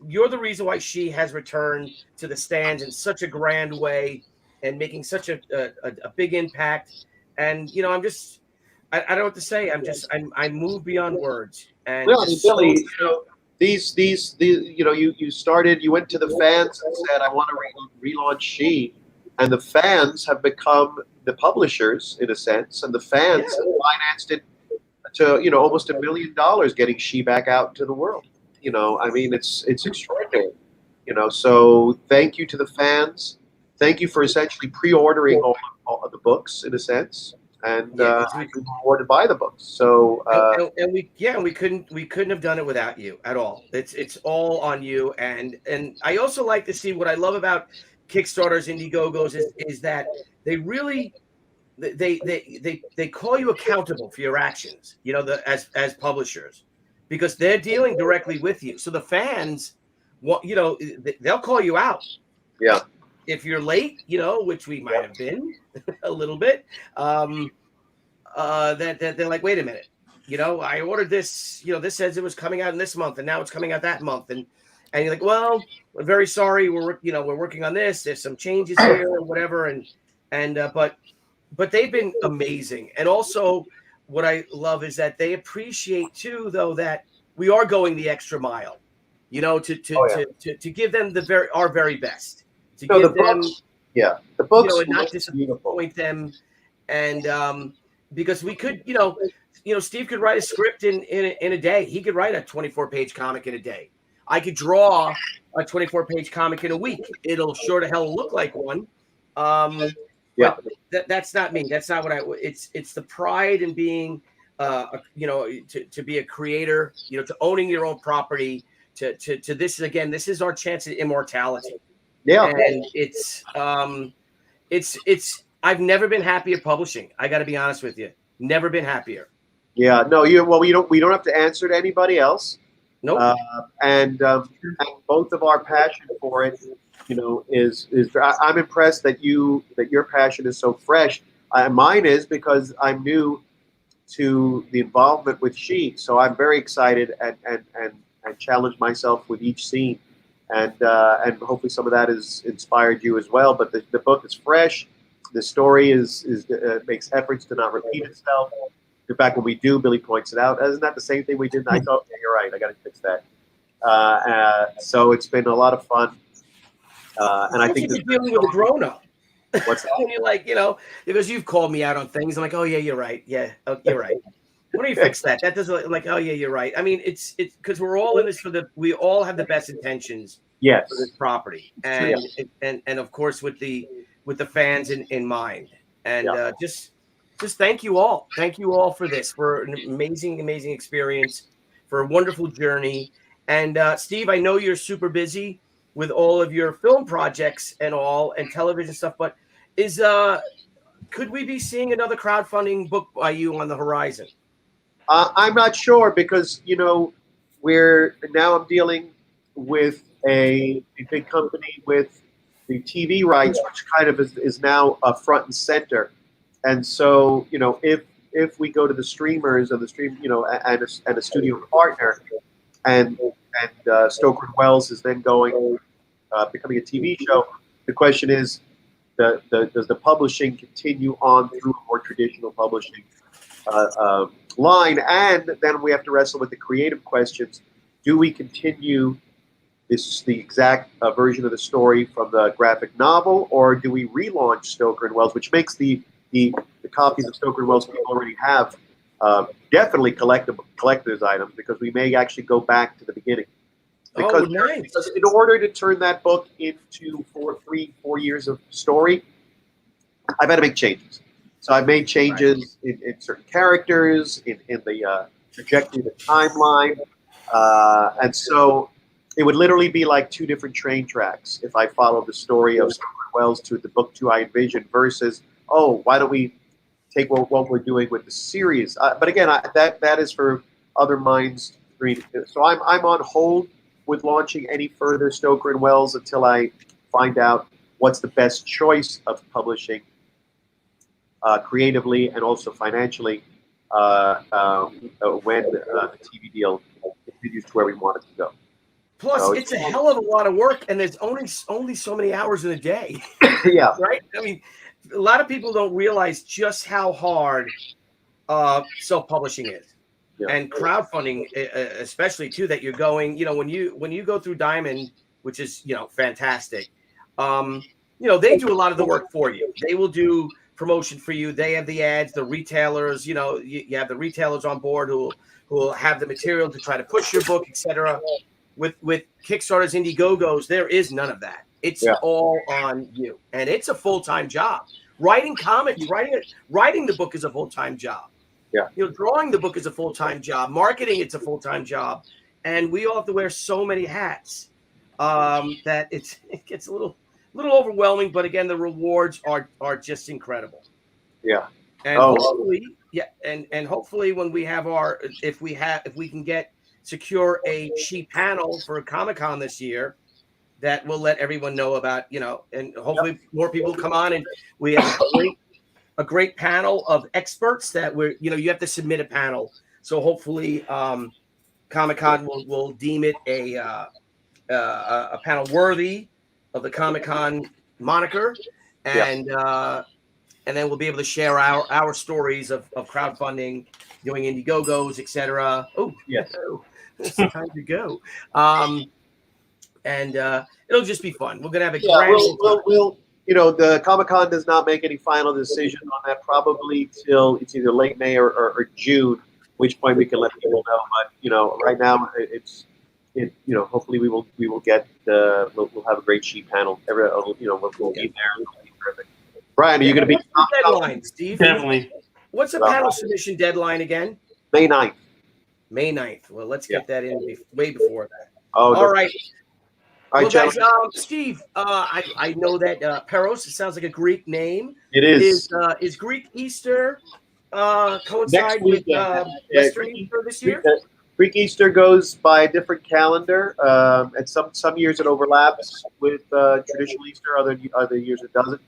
you're the reason why She has returned to the stands in such a grand way and making such a big impact. And I don't know what to say. I'm moved beyond words. And Billy, you went to the fans and said, I want to relaunch She, and the fans have become the publishers in a sense, and the fans have financed it to almost $1 million, getting She back out to the world. I mean, it's extraordinary. So thank you to the fans. Thank you for essentially pre-ordering all of the books in a sense, and rewarded by the books. So we couldn't have done it without you at all. It's all on you. And I also like to see what I love about Kickstarters, Indiegogos is that they really they call you accountable for your actions. As publishers, because they're dealing directly with you. So the fans, they'll call you out. Yeah. If you're late, which we might have been a little bit, that they're like, wait a minute, I ordered this, this says it was coming out in this month and now it's coming out that month. And you're like, well, we're very sorry. We're working on this. There's some changes here or whatever. But they've been amazing. And also what I love is that they appreciate too, though, that we are going the extra mile, to give them our very best. To give them, the books, and not disappoint them, and because we could, Steve could write a script in a day. He could write a 24-page comic in a day. I could draw a 24-page comic in a week. It'll sure to hell look like one. That's not me. That's not what it's the pride in being, to be a creator. To owning your own property. To this again. This is our chance at immortality. Yeah, and it's I've never been happier publishing. I got to be honest with you. Never been happier. Yeah, no, we don't have to answer to anybody else. Nope. And both of our passion for it, is I'm impressed that your passion is so fresh. Mine is because I'm new to the involvement with She, so I'm very excited and challenge myself with each scene, and hopefully some of that has inspired you as well. But the book is fresh. The story makes efforts to not repeat itself. In fact, when we do, Billy points it out. Isn't that the same thing we did? I thought, yeah, you're right. I got to fix that. So it's been a lot of fun, and I think you're dealing with a grown-up. What's that? When you're like, because you've called me out on things. I'm like, oh yeah, you're right. Yeah, you're right. Why don't you fix that? That doesn't. I'm like, oh yeah, you're right. I mean, it's because we're all in this we all have the best intentions. Yes. For this property, and of course with the fans in mind, and just thank you all for this, for an amazing experience, for a wonderful journey. And Steve, I know you're super busy with all of your film projects and television stuff, but could we be seeing another crowdfunding book by you on the horizon? I'm not sure because I'm dealing with a big company with the TV rights, which kind of is now front and center. And so, if we go to the streamers and and a studio partner, and Stoker and Wells is then becoming a TV show, the question is, does the publishing continue on through a more traditional publishing line? And then we have to wrestle with the creative questions. Do we continue the exact version of the story from the graphic novel, or do we relaunch Stoker and Wells, which makes the copies of Stoker and Wells we already have definitely collector's items, because we may actually go back to the beginning. Because in order to turn that book into 4 years of story, I've had to make changes. So I've made changes in certain characters, in the trajectory of the timeline, and so it would literally be like 2 different train tracks if I followed the story of Stoker and Wells to the book 2 I envisioned versus, why don't we take what we're doing with the series? But again, that is for other minds to read. So I'm on hold with launching any further Stoker and Wells until I find out what's the best choice of publishing creatively and also financially when the TV deal continues to where we want it to go. Plus, so it's a hell of a lot of work, and there's only so many hours in a day. Yeah. Right? I mean, a lot of people don't realize just how hard self-publishing is. Yeah. And crowdfunding, especially too, that you're going, when you go through Diamond, which is, fantastic. They do a lot of the work for you. They will do promotion for you. They have the ads, the retailers, you have the retailers on board who will have the material to try to push your book, etc. With Kickstarters, Indiegogos, there is none of that. It's all on you, and it's a full-time job. Writing comics, writing the book is a full-time job. Yeah, drawing the book is a full-time job. Marketing, it's a full-time job, and we all have to wear so many hats that it gets a little overwhelming. But again, the rewards are just incredible. Yeah, and hopefully, and hopefully when we have if we can secure a cheap panel for a Comic-Con this year, that will let everyone know about, and hopefully more people come on, and we have a great panel of experts that you have to submit a panel. So hopefully Comic-Con will deem it a panel worthy of the Comic-Con moniker, and then we'll be able to share our stories of crowdfunding, doing Indiegogos, etc. Oh, yes. It's time to go. And it'll just be fun. We're gonna have a grand. We'll the Comic-Con does not make any final decision on that, probably till it's either late May or June, which point we can let people know. But right now hopefully we will get we'll have a great sheet panel. We'll be there. It'll be terrific. Brian, are you going to be deadline, Steve? Definitely. What's the panel submission deadline again? May 9th. May 9th. Well, let's get that in way before that. Oh, all right. All right, guys, Steve, I know that Peros, it sounds like a Greek name. It is. Is Greek Easter coincide with Western Easter this year? Greek Easter goes by a different calendar, and some years it overlaps with traditional Easter. Other years it doesn't.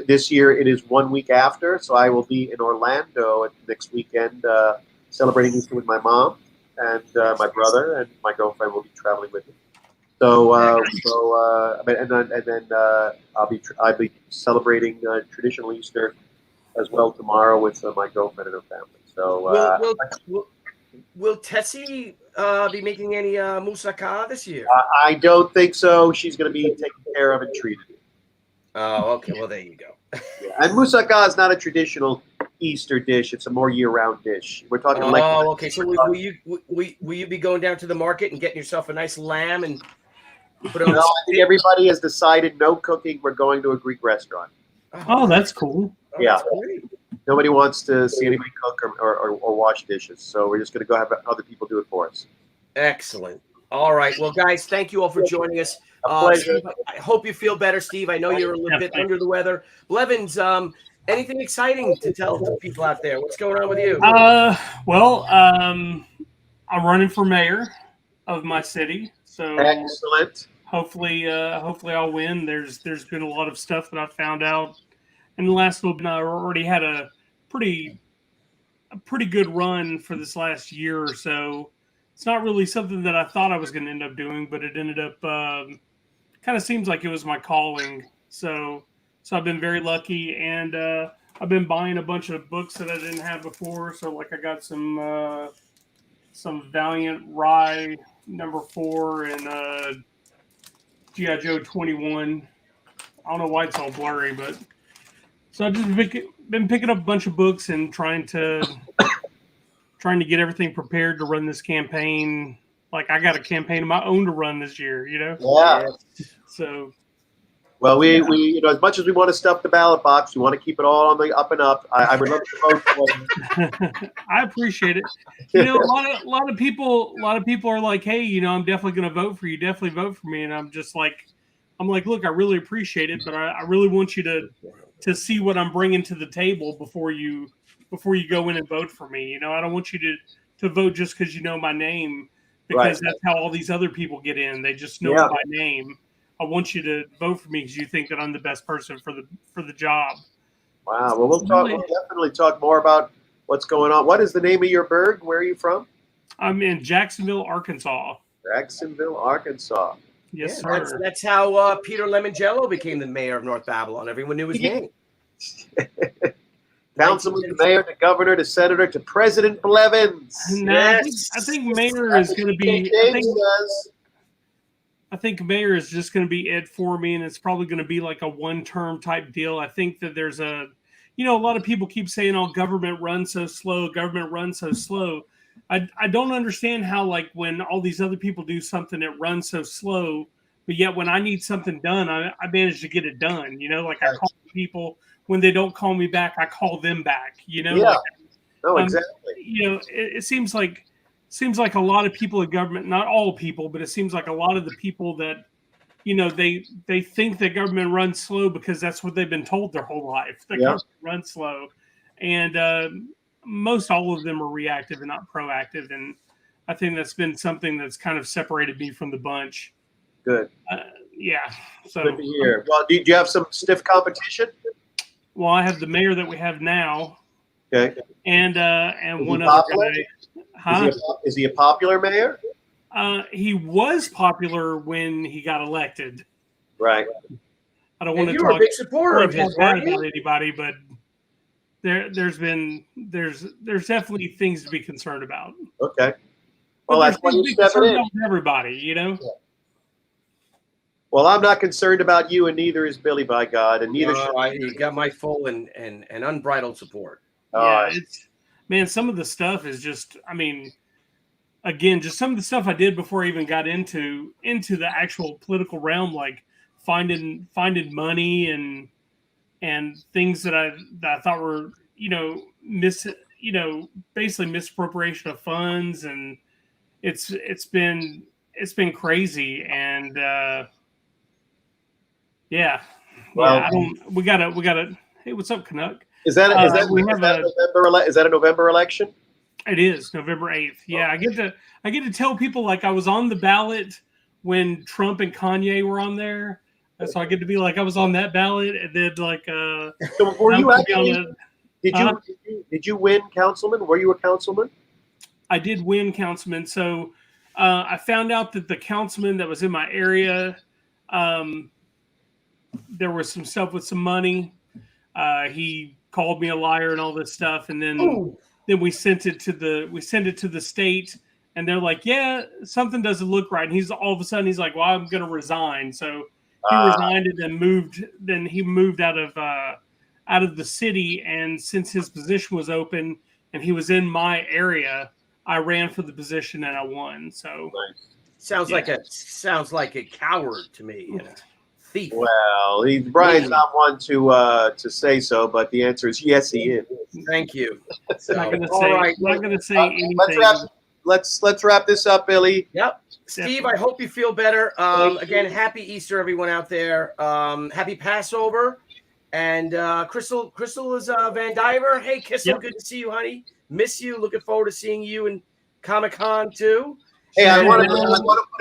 This year it is 1 week after, so I will be in Orlando next weekend celebrating Easter with my mom and my brother, and my girlfriend will be traveling with me. So, then I'll be celebrating traditional Easter as well tomorrow with my girlfriend and her family. So, will Tessie be making any moussaka this year? I don't think so. She's going to be taken care of and treated. Oh, okay. Well, there you go. And moussaka is not a traditional Easter dish; it's a more year-round dish. We're talking okay. So will you be going down to the market and getting yourself a nice lamb and put it on? No, I think everybody has decided no cooking. We're going to a Greek restaurant. Oh, that's cool. Yeah. Nobody wants to see anybody cook or wash dishes, so we're just going to go have other people do it for us. Excellent. All right. Well, guys, thank you all for joining us. A pleasure. Steve, I hope you feel better, Steve. I know you're a little bit under the weather. Blevins, anything exciting to tell the people out there? What's going on with you? Well, I'm running for mayor of my city, so excellent. Hopefully I'll win. There's been a lot of stuff that I found out in the last little bit. I already had a pretty good run for this last year or so. It's not really something that I thought I was going to end up doing, but it ended up kind of seems like it was my calling. So I've been very lucky, and I've been buying a bunch of books that I didn't have before. So like I got some Valiant Rye #4 and G.I. Joe 21. I don't know why it's all blurry, but so I've just been picking up a bunch of books and trying to get everything prepared to run this campaign. Like I got a campaign of my own to run this year, Yeah. So. Well, we as much as we want to stuff the ballot box, we want to keep it all on the up and up. I would love to vote for you. I appreciate it. A lot of people are like, hey, I'm definitely going to vote for you. Definitely vote for me. And I'm like, look, I really appreciate it, but I really want you to see what I'm bringing to the table before you go in and vote for me. I don't want you to vote just because you know my name, because that's how all these other people get in. They just know my name. I want you to vote for me because you think that I'm the best person for the job. Wow. Well, we'll definitely talk more about what's going on. What is the name of your burg? Where are you from? I'm in Jacksonville, Arkansas. Jacksonville, Arkansas. Yes, sir. That's how Peter Lemongello became the mayor of North Babylon. Everyone knew his name. Councilman, to mayor, to governor, to senator, to President Blevins. No, yes. I think mayor is going to be. I think mayor is just going to be it for me, and it's probably going to be like a one-term type deal. I think that there's a lot of people keep saying, "Oh, government runs so slow. Government runs so slow." I don't understand how, like, when all these other people do something, it runs so slow, but yet when I need something done, I manage to get it done. Like I call people when they don't call me back, I call them back. Yeah. Exactly. It seems like a lot of people in government, not all people, but it seems like a lot of the people that, they think that government runs slow because that's what they've been told their whole life. That government runs slow. And most all of them are reactive and not proactive. And I think that's been something that's kind of separated me from the bunch. Good. Yeah. So good to hear. Well, do you have some stiff competition? Well, I have the mayor that we have now. Okay. And one other guy. Huh? Is he a popular mayor? He was popular when he got elected. Right. I don't want to talk. A big supporter of his, bad about anybody, but there's definitely things to be concerned about. Okay. Well, that's why you step it in. Everybody, Yeah. Well, I'm not concerned about you, and neither is Billy, by God, and neither should you got my full and unbridled support. Man, some of the stuff is just, again, just some of the stuff I did before I even got into the actual political realm, like finding money and things that I thought were, basically misappropriation of funds, and it's been crazy, and we gotta. Hey, what's up, Canuck? Is that we is have that a November election? It is November 8th. Yeah, I get to tell people like I was on the ballot when Trump and Kanye were on there. So I get to be like I was on that ballot, and then like So were you actually? Did you win, councilman? Were you a councilman? I did win, councilman. So I found out that the councilman that was in my area, there was some stuff with some money. He called me a liar and all this stuff, and then we sent it to the state, and they're like, yeah, something doesn't look right. And he's all of a sudden he's like, well, I'm going to resign. So he resigned and then moved. Then he moved out of the city, and since his position was open and he was in my area, I ran for the position and I won. So sounds like a coward to me. You know? Thief. Well, Brian's not one to say so, but the answer is yes, he is. Thank you. So, not going to say anything. Let's wrap this up, Billy. Yep. Steve, I hope you feel better. Again, happy Easter, everyone out there. Happy Passover. And Crystal is Van Diver. Hey, Kissel, good to see you, honey. Miss you. Looking forward to seeing you in Comic-Con too. Hey, I want to put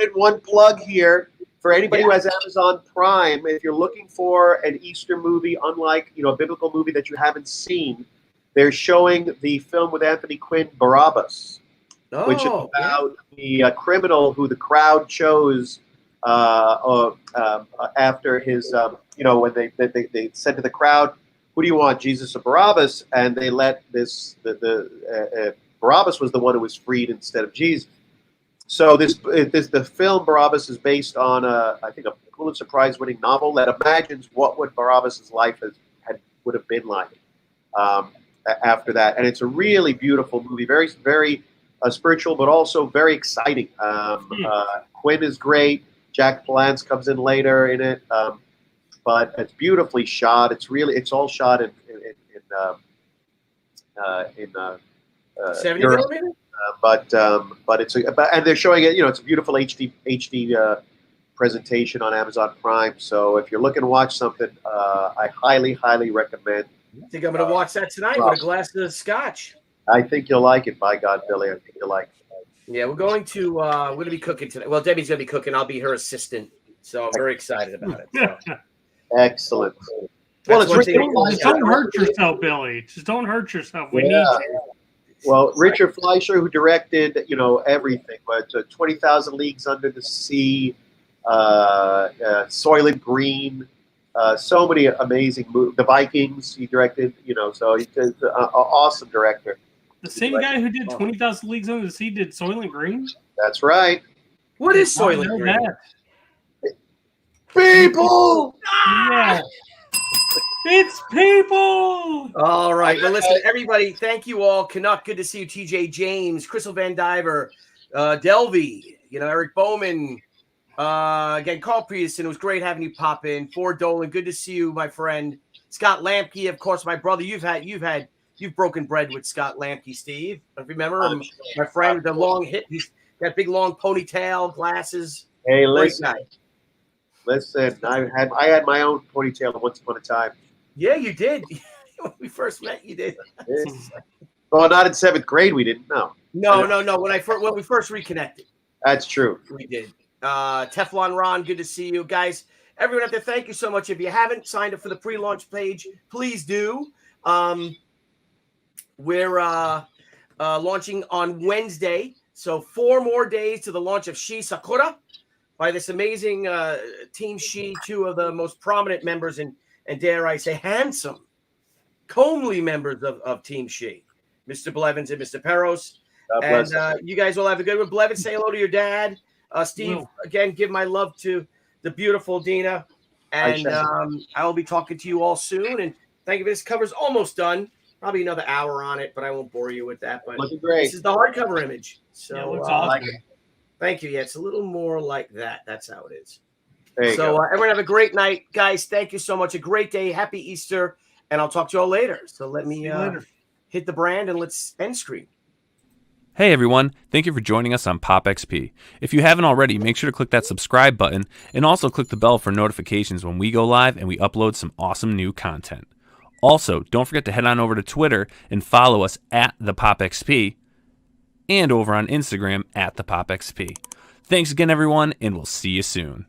in one plug here. For anybody who has Amazon Prime, if you're looking for an Easter movie, unlike a biblical movie that you haven't seen, they're showing the film with Anthony Quinn, Barabbas, which is about the criminal who the crowd chose after his, when they said to the crowd, "Who do you want, Jesus or Barabbas?" And they let Barabbas was the one who was freed instead of Jesus. So the film Barabbas is based on I think a Pulitzer Prize-winning novel that imagines what would Barabbas' life would have been like after that, and it's a really beautiful movie, very very spiritual, but also very exciting. Quinn is great. Jack Palance comes in later in it, but it's beautifully shot. It's all shot in 70 millimeter. But and they're showing it. It's a beautiful HD presentation on Amazon Prime. So if you're looking to watch something, I highly recommend. I think I'm going to watch that tonight with a glass of scotch. I think you'll like it. By God, Billy, I think you'll like it. Yeah, we're going to be cooking tonight. Well, Debbie's going to be cooking. I'll be her assistant. So I'm very excited about it. So. Excellent. Well, don't hurt yourself, Billy. Just don't hurt yourself. We need you. Well, Richard Fleischer, who directed, everything, but 20,000 Leagues Under the Sea, Soylent Green, so many amazing movies. The Vikings, he directed, so he's an awesome director. The same guy who did 20,000 Leagues Under the Sea did Soylent Green? That's right. What is Soylent Green? People! Yeah. It's people. All right. Well, listen, everybody, thank you all. Canuck, good to see you. TJ James, Crystal Van Diver, Delvey, Eric Bowman. Again, Carl Peterson. It was great having you pop in. Ford Dolan, good to see you, my friend. Scott Lampke, of course, my brother. You've broken bread with Scott Lampke, Steve. Remember him, my friend with the long hit. He's got big long ponytail, glasses. Hey, listen. I had my own ponytail once upon a time. Yeah, you did. When we first met, you did. Well, not in 7th grade. We didn't. No. When we first reconnected. That's true. We did. Teflon Ron, good to see you guys. Everyone out there, thank you so much. If you haven't signed up for the pre-launch page, please do. We're launching on Wednesday, so 4 more days to the launch of Sakura by this amazing Team She, 2 of the most prominent members and dare I say handsome, comely members of Team She, Mr. Blevins and Mr. Peros. And you guys will have a good one. Blevins, say hello to your dad. Steve, again, give my love to the beautiful Dina. And I will be talking to you all soon. And thank you. This cover's almost done. Probably another hour on it, but I won't bore you with that. But looking great. This is the hardcover image. So yeah, looks awesome. Thank you. Yeah, it's a little more like that. That's how it is. There you go. Everyone have a great night. Guys, thank you so much. A great day. Happy Easter. And I'll talk to you all later. So let me hit the brand and let's end screen. Hey everyone, thank you for joining us on Pop XP. If you haven't already, make sure to click that subscribe button and also click the bell for notifications when we go live and we upload some awesome new content. Also, don't forget to head on over to Twitter and follow us at ThePopXP and over on Instagram at ThePopXP. Thanks again, everyone, and we'll see you soon.